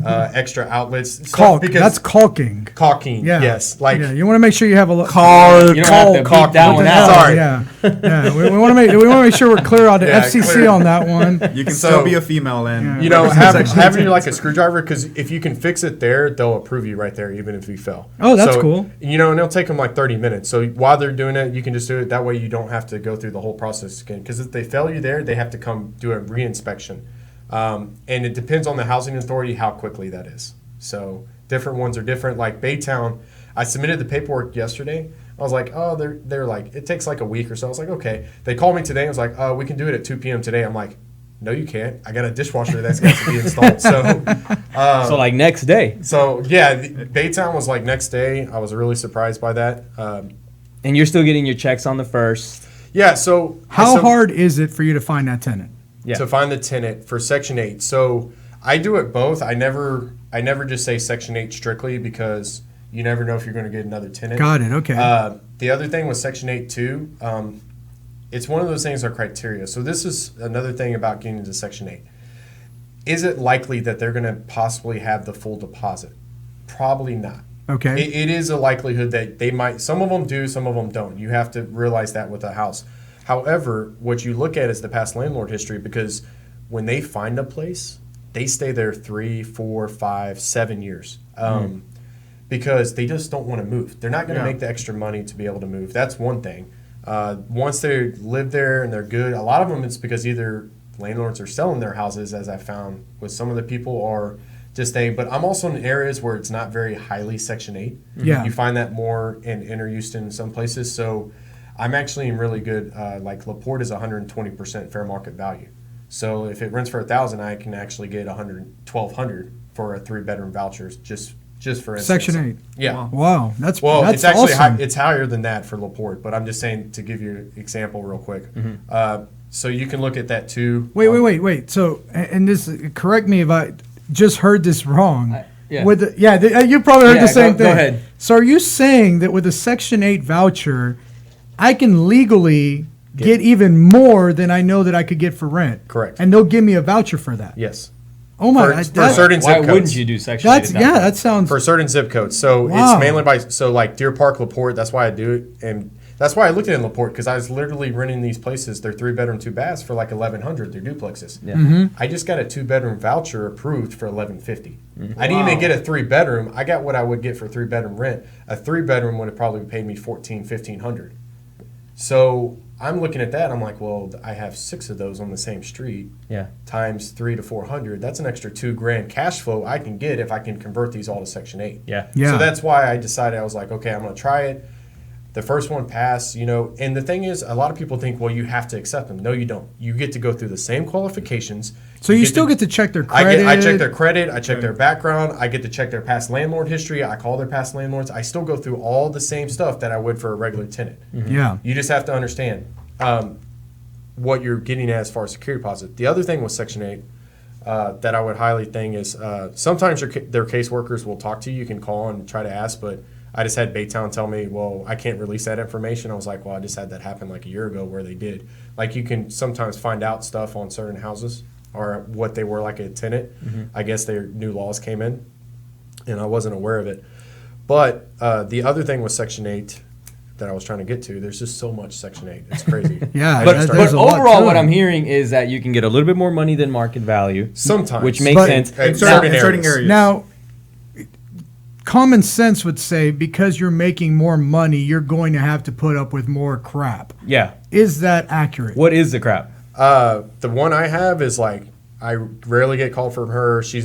extra outlets. stuff Caulk. because That's caulking. caulking. Yeah. Yes. Like yeah, you want to make sure you have a You don't have to beat that one out. Sorry. Yeah, yeah. We want to make sure we're clear on the Yeah, FCC clear. on that one. You can So- still be a female and having like a screwdriver, because if you can fix it there, they'll approve you right there, even if you fail. Oh, that's cool. And it'll take them like 30 minutes. So while they're doing it, you can just do it. That way you don't have to go through the whole process again. Because if they fail you there, they have to come do a reinspection. And it depends on the housing authority how quickly that is. So different ones are different. Like Baytown, I submitted the paperwork yesterday. I was like, oh, they're like, it takes like a week or so. I was like, okay. They called me today. I was like, we can do it at 2 p.m. today. I'm like, no, you can't. I got a dishwasher that's got to be installed. So like next day. So yeah, Baytown was like next day. I was really surprised by that. And you're still getting your checks on the first. Yeah. So how hard is it for you to find that tenant? To find the tenant for Section 8. So I do it both. I never just say Section 8 strictly because you never know if you're going to get another tenant. Got it. Okay. The other thing with Section 8 too, it's one of those things, our criteria. So this is another thing about getting into Section 8. Is it likely that they're going to possibly have the full deposit? Probably not. Okay. It is a likelihood that they might. Some of them do, some of them don't. You have to realize that with a house. However, what you look at is the past landlord history, because when they find a place, they stay there 3, 4, 5, 7 years. Because they just don't want to move. They're not going to make the extra money to be able to move. That's one thing. Once they live there and they're good, a lot of them it's because either landlords are selling their houses, as I found with some of the people, or just staying. But I'm also in areas where it's not very highly Section 8. Yeah. You find that more in inner Houston in some places. So I'm actually in really good, like LaPorte is 120% fair market value. So if it rents for $1,000, I can actually get $1,200 for a 3-bedroom voucher just for instance. Section 8. Yeah. Wow. That's it's actually awesome. it's higher than that for LaPorte, but I'm just saying to give you an example real quick. So you can look at that too. Wait. So, and this, correct me if I just heard this wrong. Yeah. You probably heard the same thing. Go ahead. So are you saying that with a Section 8 voucher, I can legally get even more than I know that I could get for rent? Correct. And they'll give me a voucher for that? Yes. Oh my! For certain zip codes. Why wouldn't you do Section 8? That sounds for certain zip codes. So it's mainly like Deer Park, LaPorte. That's why I do it, and that's why I looked at LaPorte, because I was literally renting these places. They're 3-bedroom, 2 baths for like $1,100. They're duplexes. Yeah. I just got a 2-bedroom voucher approved for $1,150. I didn't even get a 3-bedroom. I got what I would get for 3-bedroom rent. A 3-bedroom would have probably paid me $1,400. So I'm looking at that. I'm like, well, I have 6 of those on the same street. Yeah. Times 300 to 400. That's an extra $2,000 cash flow I can get if I can convert these all to Section 8. Yeah. So that's why I decided, I was like, okay, I'm going to try it. The first one passed, and the thing is, a lot of people think, well, you have to accept them. No, you don't. You get to go through the same qualifications. So you still get to check their credit. I check their credit. I check their background. I get to check their past landlord history. I call their past landlords. I still go through all the same stuff that I would for a regular tenant. Yeah. You just have to understand what you're getting at as far as security deposit. The other thing with Section 8 that I would highly think is sometimes their caseworkers will talk to you. You can call and try to ask, but I just had Baytown tell me, well, I can't release that information. I was like, well, I just had that happen like a year ago where they did. Like, you can sometimes find out stuff on certain houses or what they were like a tenant. I guess their new laws came in, and I wasn't aware of it. But the other thing with Section 8 that I was trying to get to, there's just so much Section 8. It's crazy. Yeah. But overall, what I'm hearing is that you can get a little bit more money than market value. Sometimes. Which makes sense. In certain areas. Now, common sense would say because you're making more money, you're going to have to put up with more crap. Yeah. Is that accurate? What is the crap? The one I have is like, I rarely get called from her. She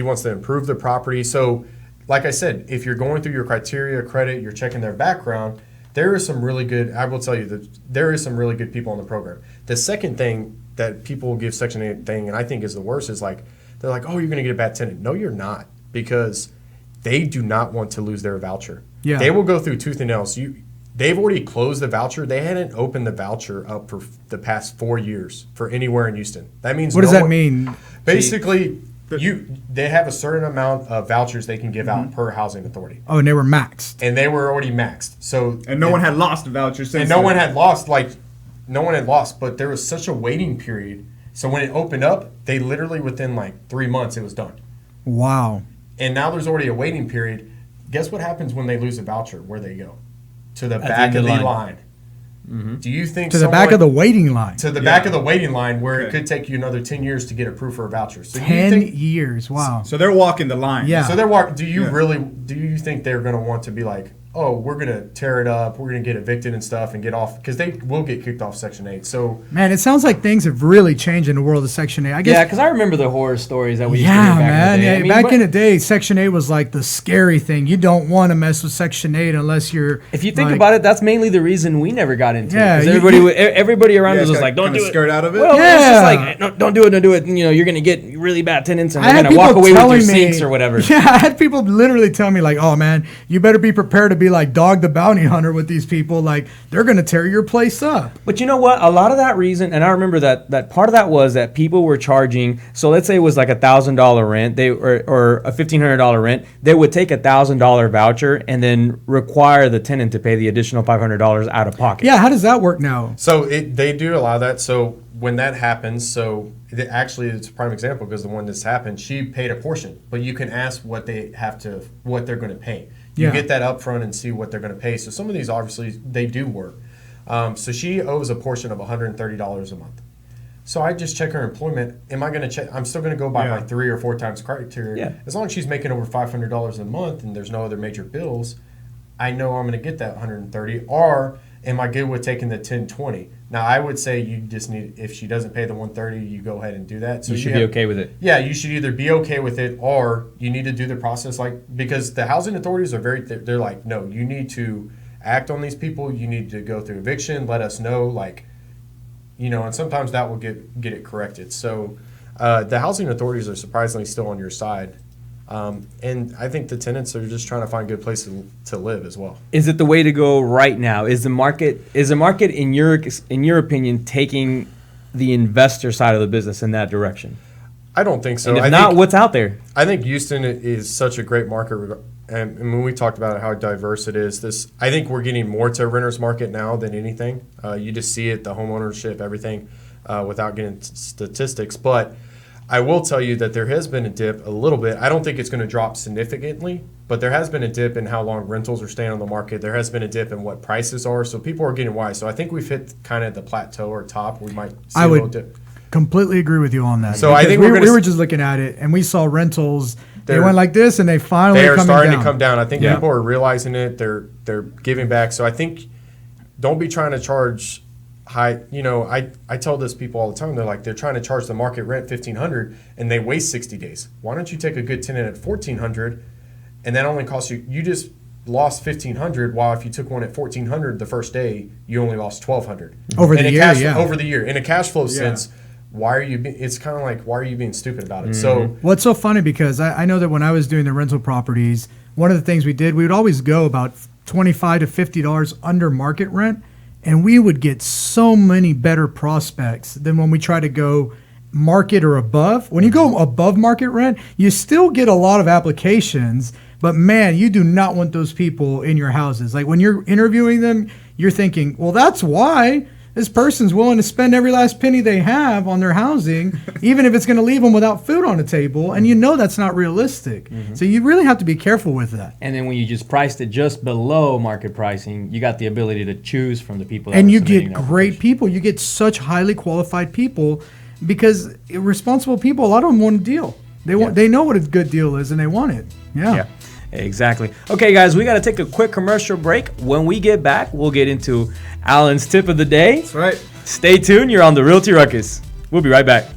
wants to improve the property. So, like I said, if you're going through your criteria, credit, you're checking their background, there is some really good, I will tell you that there is some really good people on the program. The second thing that people give Section 8 thing, and I think is the worst, is like, they're like, oh, you're going to get a bad tenant. No, you're not, because they do not want to lose their voucher. Yeah. They will go through tooth and nails. They've already closed the voucher. They hadn't opened the voucher up for the past 4 years for anywhere in Houston. That means what does that mean? Basically, they have a certain amount of vouchers they can give out per housing authority. Oh, and they were maxed. And they were already maxed. So no one had lost a voucher since. And no one had lost. But there was such a waiting period. So when it opened up, they literally within like 3 months it was done. Wow. And now there's already a waiting period. Guess what happens when they lose a voucher? Where they go? To the At back the of the line. line. Do you think to the back of the waiting line? To the back of the waiting line, where it could take you another 10 years to get approved for a voucher. So 10 years. Wow. So they're walking the line. Yeah. So they're walking. Do you think they're going to want to be like, oh, we're going to tear it up, we're going to get evicted and stuff and get off, because they will get kicked off Section 8. So man, it sounds like things have really changed in the world of Section 8. I guess. Yeah, because I remember the horror stories that we used to hear back in the day. I mean, back in the day, Section 8 was like the scary thing. You don't want to mess with Section 8 unless you're. If you think about it, that's mainly the reason we never got into Yeah, it. Because everybody around us was like, don't do it. Skirt out of it. Well, it's just like, no, don't do it, don't do it. And, you're going to get really bad tenants and they're going to people walk away with your telling sinks or whatever. Yeah, I had people literally tell me like, oh man, you better be prepared to be be like Dog the Bounty Hunter with these people. Like, they're going to tear your place up. But you know what? A lot of that reason, and I remember that part of that was that people were charging. So let's say it was like $1,000 rent, or a $1,500 rent. They would take $1,000 voucher and then require the tenant to pay the additional $500 out of pocket. Yeah, how does that work now? So they do allow that. So when that happens, actually it's a prime example because the one that's happened, she paid a portion, but you can ask what they're going to pay. You get that up front and see what they're going to pay. So some of these obviously they do work. So she owes a portion of $130 a month. So I just check her employment. Am I going to check? I'm still going to go by my 3 or 4 times criteria. Yeah. As long as she's making over $500 a month and there's no other major bills, I know I'm going to get that 130. Or am I good with taking the 1020? Now I would say you just need, if she doesn't pay the 130, you go ahead and do that. So you should be okay with it. Yeah, you should either be okay with it or you need to do the process because the housing authorities are they're like, no, you need to act on these people. You need to go through eviction. Let us know, and sometimes that will get it corrected. So the housing authorities are surprisingly still on your side. And I think the tenants are just trying to find good places to live as well. Is it the way to go right now? Is the market in your opinion taking the investor side of the business in that direction? I don't think so. And if not, what's out there? I think Houston is such a great market, and when we talked about how diverse it is, I think we're getting more to a renter's market now than anything. You just see it, the home ownership, everything, without getting statistics, but I will tell you that there has been a dip a little bit. I don't think it's going to drop significantly, but there has been a dip in how long rentals are staying on the market. There has been a dip in what prices are, so people are getting wise. So I think we've hit kind of the plateau or top. We might see a little dip. Completely agree with you on that. So I think we were just looking at it, and we saw rentals. They went like this, and they are starting to come down. I think people are realizing it. They're giving back. So I think don't be trying to charge high. I tell this people all the time. They're trying to charge the market rent $1,500 and they waste 60 days. Why don't you take a good tenant at $1,400 and that only costs you just lost $1,500, while if you took one at $1,400 the first day, you only lost $1,200 over the year. In a cash flow sense, why are you? It's kind of like, why are you being stupid about it? Mm-hmm. So it's so funny because I know that when I was doing the rental properties, one of the things we would always go about $25 to $50 under market rent. And we would get so many better prospects than when we try to go market or above. When you go above market rent, you still get a lot of applications, but man, you do not want those people in your houses. Like when you're interviewing them, you're thinking, well, that's why this person's willing to spend every last penny they have on their housing, even if it's going to leave them without food on the table. And that's not realistic. Mm-hmm. So you really have to be careful with that. And then when you just priced it just below market pricing, you got the ability to choose from the people. And you get great people. You get such highly qualified people because responsible people, a lot of them want a deal. They know what a good deal is and they want it. Yeah. Exactly. Okay, guys, we got to take a quick commercial break. When we get back, we'll get into Alan's tip of the day. That's right. Stay tuned. You're on the Realty Ruckus. We'll be right back.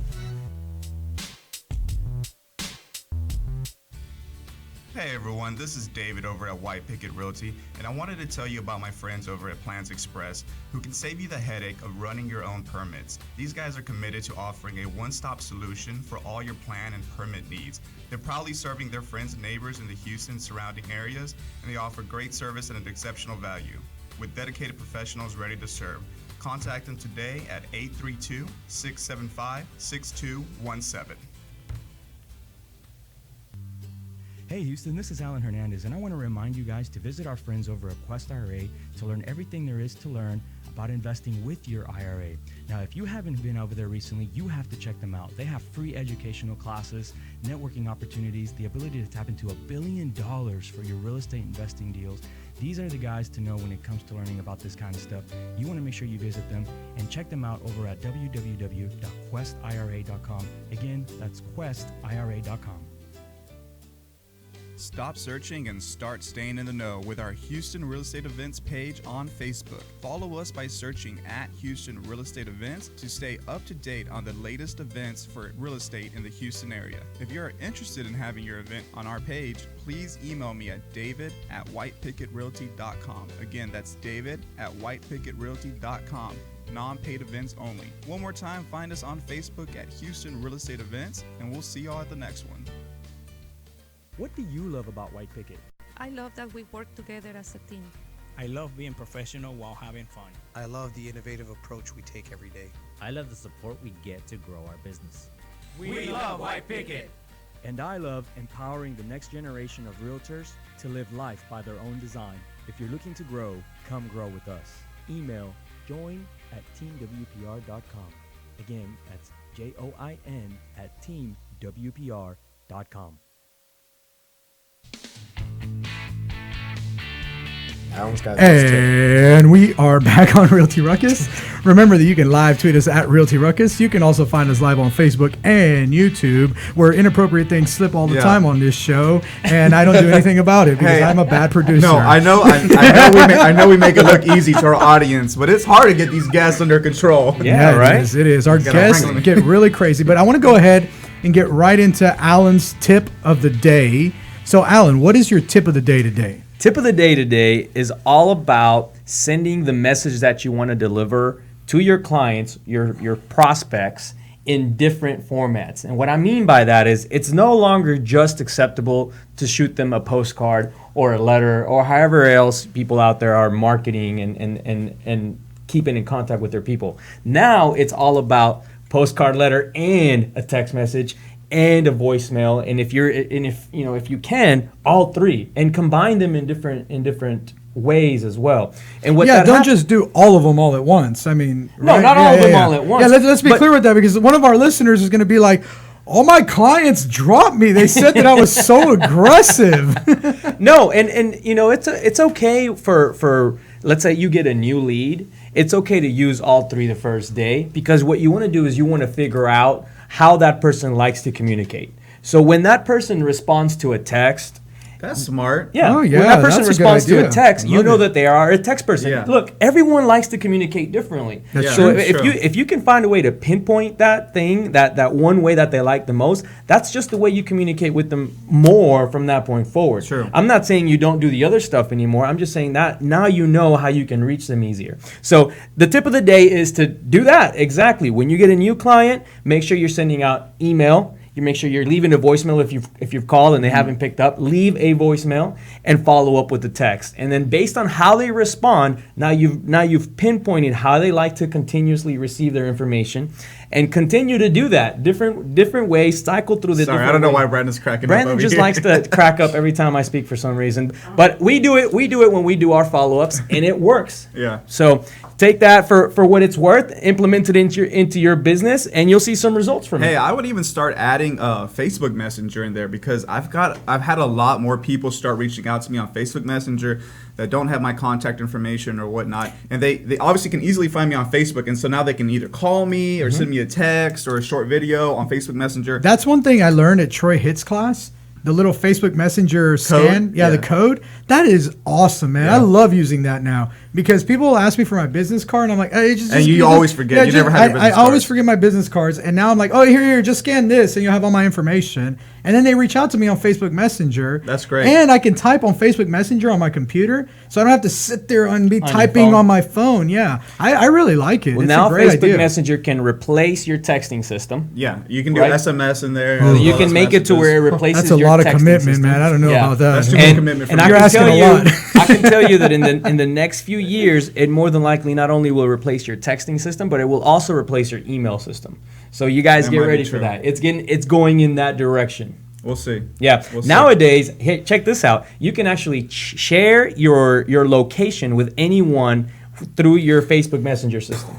Hey everyone, this is David over at White Picket Realty, and I wanted to tell you about my friends over at Plans Express who can save you the headache of running your own permits. These guys are committed to offering a one-stop solution for all your plan and permit needs. They're proudly serving their friends and neighbors in the Houston surrounding areas, and they offer great service and an exceptional value. With dedicated professionals ready to serve, contact them today at 832-675-6217. Hey Houston, this is Alan Hernandez, and I want to remind you guys to visit our friends over at Quest IRA to learn everything there is to learn about investing with your IRA. Now, if you haven't been over there recently, you have to check them out. They have free educational classes, networking opportunities, the ability to tap into $1 billion for your real estate investing deals. These are the guys to know when it comes to learning about this kind of stuff. You want to make sure you visit them and check them out over at www.questira.com. Again, that's questira.com. Stop searching and start staying in the know with our Houston Real Estate Events page on Facebook. Follow us by searching at Houston Real Estate Events to stay up to date on the latest events for real estate in the Houston area. If you are interested in having your event on our page, please email me at david@whitepickettrealty.com. Again, that's david@whitepickettrealty.com. Non-paid events only. One more time, find us on Facebook at Houston Real Estate Events, and we'll see y'all at the next one. What do you love about White Picket? I love that we work together as a team. I love being professional while having fun. I love the innovative approach we take every day. I love the support we get to grow our business. We love White Picket. And I love empowering the next generation of realtors to live life by their own design. If you're looking to grow, come grow with us. Email join@teamwpr.com. Again, that's join@teamwpr.com. And we are back on Realty Ruckus. Remember that you can live tweet us at Realty Ruckus. You can also find us live on Facebook and YouTube, where inappropriate things slip all the time on this show, and I don't do anything about it because I'm a bad producer. No, I know we make it look easy to our audience, but it's hard to get these guests under control. Yeah, right. It is. Our guests get really crazy, but I want to go ahead and get right into Alan's tip of the day. So, Alan, what is your tip of the day today? Tip of the day today is all about sending the message that you want to deliver to your clients, your prospects, in different formats. And what I mean by that is it's no longer just acceptable to shoot them a postcard or a letter or however else people out there are marketing and keeping in contact with their people. Now it's all about postcard, letter, and a text message and a voicemail, and if you can, all three, and combine them in different ways as well. And what don't just do all of them all at once. I mean, not all of them all at once. Yeah, let's be clear with that, because one of our listeners is going to be like, all my clients dropped me. They said that I was so aggressive. No, and it's okay for let's say you get a new lead. It's okay to use all three the first day, because what you want to do is you want to figure out how that person likes to communicate. So when that person responds to a text, that's smart. Yeah. Oh, yeah. When that person responds to a text, you know it. that they are a text person. Yeah. Look, everyone likes to communicate differently. That's so true. if you can find a way to pinpoint that thing, that one way that they like the most, that's just the way you communicate with them more from that point forward. True. I'm not saying you don't do the other stuff anymore. I'm just saying that now you know how you can reach them easier. So the tip of the day is to do that. Exactly. When you get a new client, make sure you're sending out email. You make sure you're leaving a voicemail if you've called and they haven't picked up. Leave a voicemail and follow up with the text. And then based on how they respond, now you've pinpointed how they like to continuously receive their information, and continue to do that different ways. Cycle through the. Sorry, I don't know why Brandon's cracking up. Brandon just likes to crack up every time I speak for some reason. But we do it when we do our follow-ups, and it works. Yeah. So take that for what it's worth, implement it into your business, and you'll see some results from it. Hey, I would even start adding Facebook Messenger in there, because I've had a lot more people start reaching out to me on Facebook Messenger that don't have my contact information or whatnot, and they obviously can easily find me on Facebook, and so now they can either call me or send me a text or a short video on Facebook Messenger. That's one thing I learned at Troy Hitt's class. The little Facebook Messenger scan, the code. That is awesome, man. I love using that now, because people will ask me for my business card, and I'm like, hey, and you always forget. You never had your business I always forget my business cards, and now I'm like, oh, here, just scan this, and you'll have all my information. And then they reach out to me on Facebook Messenger. That's great. And I can type on Facebook Messenger on my computer, so I don't have to sit there and be typing on my phone. Yeah, I really like it. Well, it's now a great Facebook idea. Messenger can replace your texting system. Yeah, you can do SMS in there. You can make it to where it replaces That's a your lot of texting commitment, system. man. I don't know about that. That's too much commitment. And You're asking a lot. I can tell you that in the next few years, it more than likely not only will replace your texting system, but it will also replace your email system. So you guys That get might be ready for true. that. It's going in that direction. We'll see. Yeah. We'll see. Nowadays, hey, check this out. You can actually share your location with anyone through your Facebook Messenger system.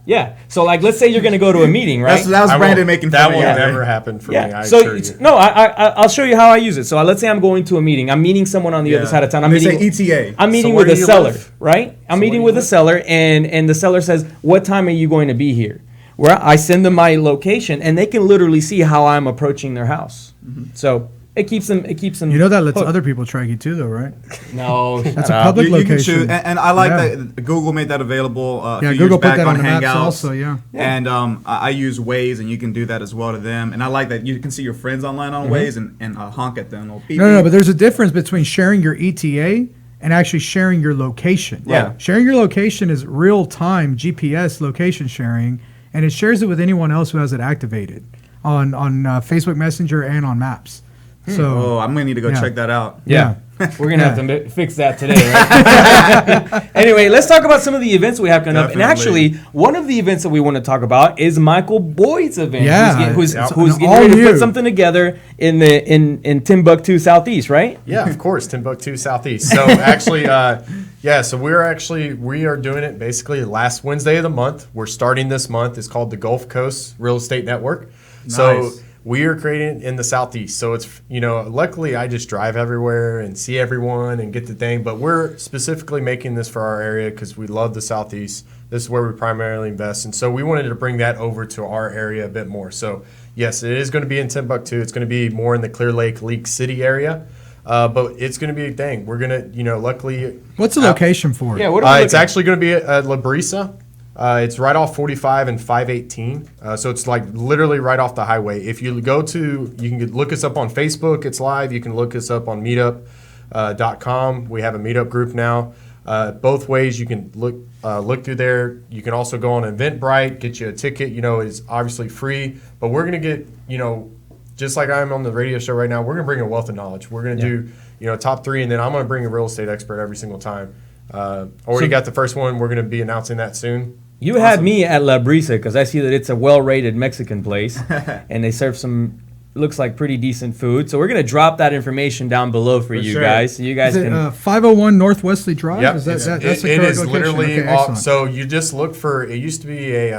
Yeah. So like, let's say you're going to go to a meeting, right? That was Brandon making fun That of will you. never happen for me. I So assure you. no, I'll show you how I use it. So let's say I'm going to a meeting. I'm meeting someone on the other side of town. They say ETA. I'm meeting So with where a do you seller, live? right? I'm meeting with a seller, and the seller says, "What time are you going to be here?" Where I send them my location, and they can literally see how I'm approaching their house. So it keeps them. You know that lets hooked. other people track you too, though, right? No, That's a public You can location. choose, and I like that Google made that available a few Google years put back that on on the maps Hangouts. also, yeah. And I use Waze, and you can do that as well to them. And I like that you can see your friends online on Waze and honk at them. Or beep, No, beep. but there's a difference between sharing your ETA and actually sharing your location. Yeah. Sharing your location is real-time GPS location sharing, and it shares it with anyone else who has it activated on Facebook Messenger and on Maps. So I'm gonna need to go check that out. Yeah. We're going to have to fix that today, right? Anyway, let's talk about some of the events we have coming up. And actually, one of the events that we want to talk about is Michael Boyd's event. Yeah. Who's getting ready to put something together in Timbuktu Southeast, right? Yeah, of course, Timbuktu Southeast. So actually, so we are doing it basically last Wednesday of the month. We're starting this month. It's called the Gulf Coast Real Estate Network. Nice. So we are creating it in the Southeast. So it's, luckily I just drive everywhere and see everyone and get the thing. But we're specifically making this for our area because we love the Southeast. This is where we primarily invest. And so we wanted to bring that over to our area a bit more. So yes, it is going to be in Timbuktu. It's going to be more in the Clear Lake, League City area. But it's going to be a thing. We're going to, luckily. What's the location for it? Yeah, it's actually going to be at La Brisa. It's right off 45 and 518. So it's like literally right off the highway. If you go to, you can look us up on Facebook. It's live. You can look us up on meetup.com. We have a meetup group now. Both ways you can look through there. You can also go on Eventbrite, get you a ticket. It's obviously free. But we're going to get, just like I'm on the radio show right now, we're going to bring a wealth of knowledge. We're going to do, top 3, and then I'm going to bring a real estate expert every single time. Already got the first one. We're going to be announcing that soon. You had me at La Brisa because I see that it's a well-rated Mexican place, and they serve some, looks like pretty decent food. So we're going to drop that information down below for you guys. So you guys can 501 North Wesley Drive? Yep. Is that's the it correct is location? literally Okay, off. So you just look for, it used to be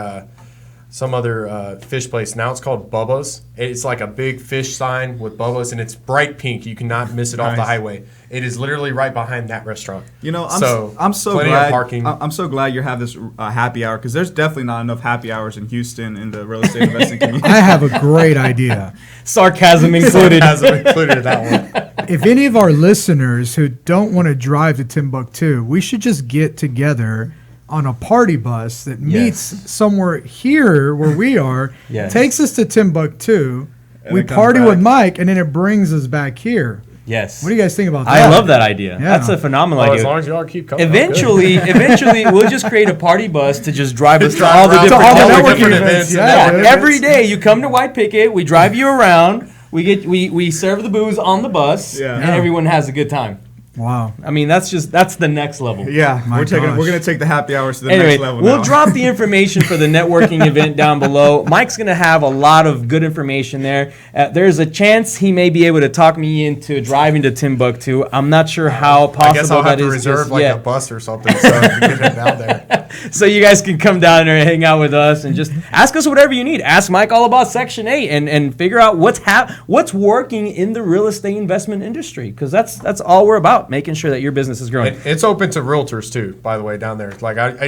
some other fish place. Now it's called Bubba's. It's like a big fish sign with Bubba's, and it's bright pink. You cannot miss it off the highway. It is literally right behind that restaurant. I'm so glad. I'm so glad you have this happy hour because there's definitely not enough happy hours in Houston in the real estate investing community. I have a great idea. Sarcasm included. Sarcasm included in that one. If any of our listeners who don't want to drive to Timbuktu, we should just get together on a party bus that meets somewhere here where we are, takes us to Timbuktu, we party with Mike, and then it brings us back here. Yes. What do you guys think about that? I love that idea. Yeah. That's a phenomenal idea. As long as y'all keep coming. Eventually, we'll just create a party bus to just drive us to all the different events. Every day you come to White Picket, we drive you around, we serve the booze on the bus, and everyone has a good time. Wow. I mean, that's the next level. Yeah, we're going to take the happy hours to the next level we'll now. drop the information for the networking event down below. Mike's going to have a lot of good information there. There's a chance he may be able to talk me into driving to Timbuktu. I'm not sure how possible that is. I guess I'll have to reserve a bus or something so I can get down there. So you guys can come down there and hang out with us and just ask us whatever you need. Ask Mike all about Section 8 and figure out what's working in the real estate investment industry, because that's all we're about, making sure that your business is growing. It's open to realtors too, by the way, down there. Like I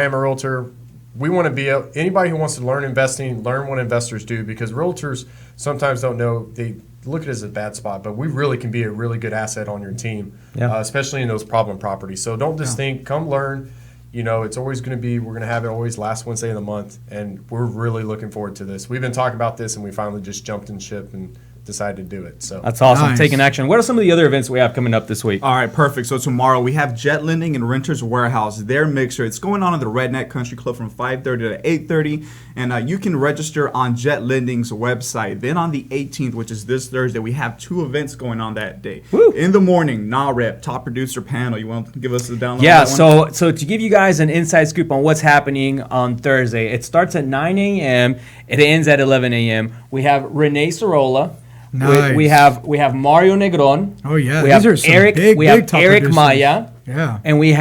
am a realtor. We want to be anybody who wants to learn investing, learn what investors do, because realtors sometimes don't know. They look at it as a bad spot, but we really can be a really good asset on your team, especially in those problem properties. So don't just think, come learn. It's always going to be, we're going to have it always last Wednesday of the month, and we're really looking forward to this. We've been talking about this, and we finally just jumped in ship and decided to do it. So that's awesome. Nice. Taking action. What are some of the other events we have coming up this week? All right, perfect. So tomorrow we have Jet Lending and Renters Warehouse, their mixer. It's going on at the Redneck Country Club from 5:30 to 8:30, and you can register on Jet Lending's website. Then on the 18th, which is this Thursday, we have 2 events going on that day. Woo. In the morning, NAREP, top producer panel. You want to give us a download? Yeah, so to give you guys an inside scoop on what's happening on Thursday, it starts at 9 a.m. It ends at 11 a.m. We have Renee Sorolla. Nice. We have Mario Negron. Oh yeah, we these have are some Eric. Big, we big have top Eric producers. Maya. Yeah, and we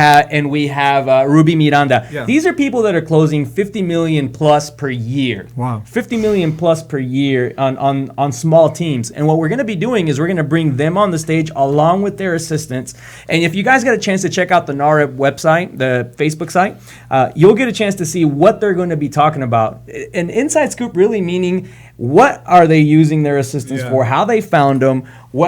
have Ruby Miranda. Yeah. These are people that are closing $50 million plus per year. Wow, $50 million plus per year on small teams. And what we're going to be doing is we're going to bring them on the stage along with their assistants. And if you guys got a chance to check out the NAREP website, the Facebook site, you'll get a chance to see what they're going to be talking about. An inside scoop, really meaning what are they using their assistants for? How they found them?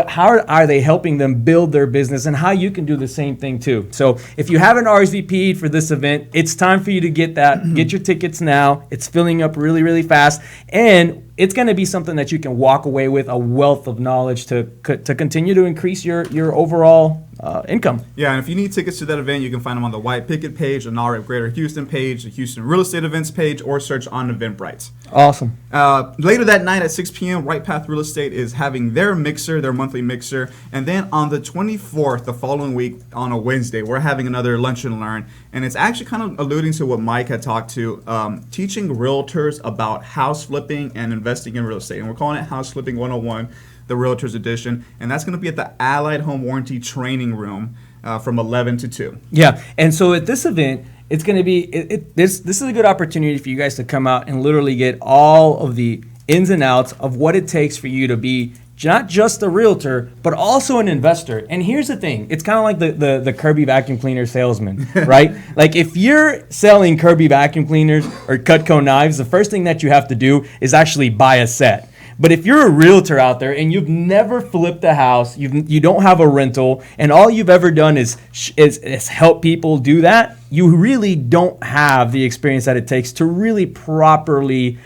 How are they helping them build their business, and how you can do the same thing too. So if you haven't RSVP'd for this event, it's time for you to get that. Get your tickets now. It's filling up really, really fast, and it's going to be something that you can walk away with a wealth of knowledge to continue to increase your overall income. Yeah, and if you need tickets to that event, you can find them on the White Picket page, the NAREP Greater Houston page, the Houston Real Estate Events page, or search on Eventbrite. Awesome. Later that night at 6 p.m., Right Path Real Estate is having their mixer, their monthly mixer. And then on the 24th, the following week, on a Wednesday, we're having another Lunch and Learn. And it's actually kind of alluding to what Mike had talked to, teaching realtors about house flipping and investing in real estate. And we're calling it House Flipping 101, the Realtors Edition. And that's going to be at the Allied Home Warranty Training Room from 11 to 2. Yeah, and so at this event, it's going to be, this is a good opportunity for you guys to come out and literally get all of the ins and outs of what it takes for you to be not just a realtor, but also an investor. And here's the thing. It's kind of like the Kirby vacuum cleaner salesman, right? Like if you're selling Kirby vacuum cleaners or Cutco knives, the first thing that you have to do is actually buy a set. But if you're a realtor out there and you've never flipped a house, you don't have a rental, and all you've ever done is help people do that, you really don't have the experience that it takes to really properly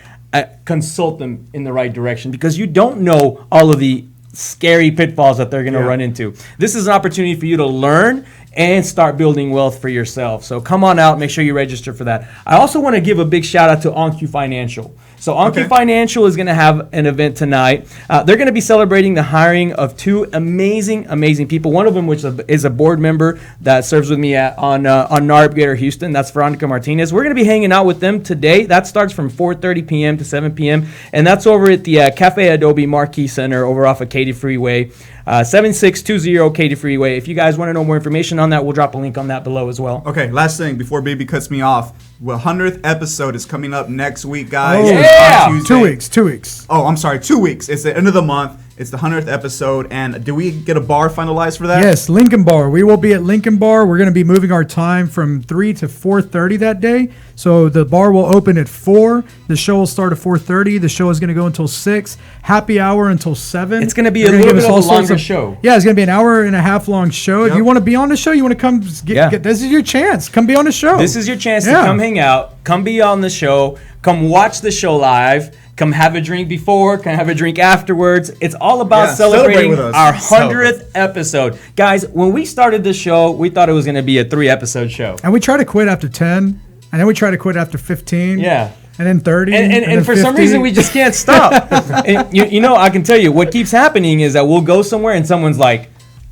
consult them in the right direction, because you don't know all of the scary pitfalls that they're going to run into. This is an opportunity for you to learn and start building wealth for yourself. So come on out, make sure you register for that. I also want to give a big shout out to OnQ Financial. So OnQ Financial is going to have an event tonight. They're going to be celebrating the hiring of two amazing people. One of them, which is a board member that serves with me on NARB Greater Houston. That's Veronica Martinez. We're going to be hanging out with them today. That starts from 4:30 p.m. to 7 p.m. And that's over at the Cafe Adobe Marquee Center over off of Katy Freeway. 7620 Katy Freeway. If you guys want to know more information on that, we'll drop a link on that below as well. Okay, last thing before Baby cuts me off. Well, 100th episode is coming up next week, guys. Oh, yeah! On Tuesday. 2 weeks. Oh, I'm sorry, 2 weeks. It's the end of the month. It's the 100th episode. And do we get a bar finalized for that? Yes, Lincoln Bar. We will be at Lincoln Bar. We're going to be moving our time from 3 to 4:30 that day. So the bar will open at 4. The show will start at 4:30. The show is going to go until 6. Happy hour until 7. It's going to be a little bit of a longer show. Yeah, it's going to be an hour and a half long show. If you want to be on the show, you want to come get this is your chance. Come be on the show. This is your chance to come hang out, come be on the show, come watch the show live, come have a drink before, come have a drink afterwards. It's all about celebrating our 100th episode. Guys, when we started the show, we thought it was going to be a 3-episode show. And we try to quit after 10, and then we try to quit after 15. Yeah. And then 30. And for 50. Some reason, we just can't stop. And you know, I can tell you, what keeps happening is that we'll go somewhere and someone's like,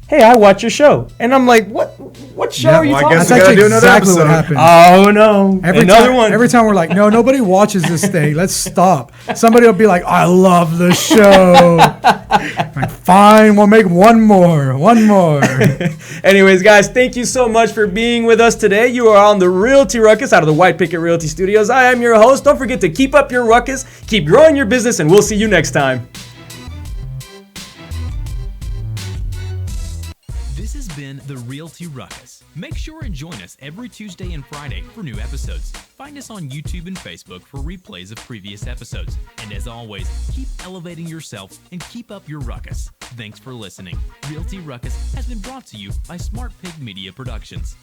hey, I watch your show. And I'm like, what show are you talking about? That's actually exactly what happened. Oh, no. Every time we're like, no, nobody watches this thing. Let's stop. Somebody will be like, I love the show. Like, fine, we'll make one more. Anyways, guys, thank you so much for being with us today. You are on the Realty Ruckus out of the White Picket Realty Studios. I am your host. Don't forget to keep up your ruckus, keep growing your business, and we'll see you next time. This has been the Realty Ruckus. Make sure and join us every Tuesday and Friday for new episodes. Find us on YouTube and Facebook for replays of previous episodes. And as always, keep elevating yourself and keep up your ruckus. Thanks for listening. Realty Ruckus has been brought to you by Smart Pig Media Productions.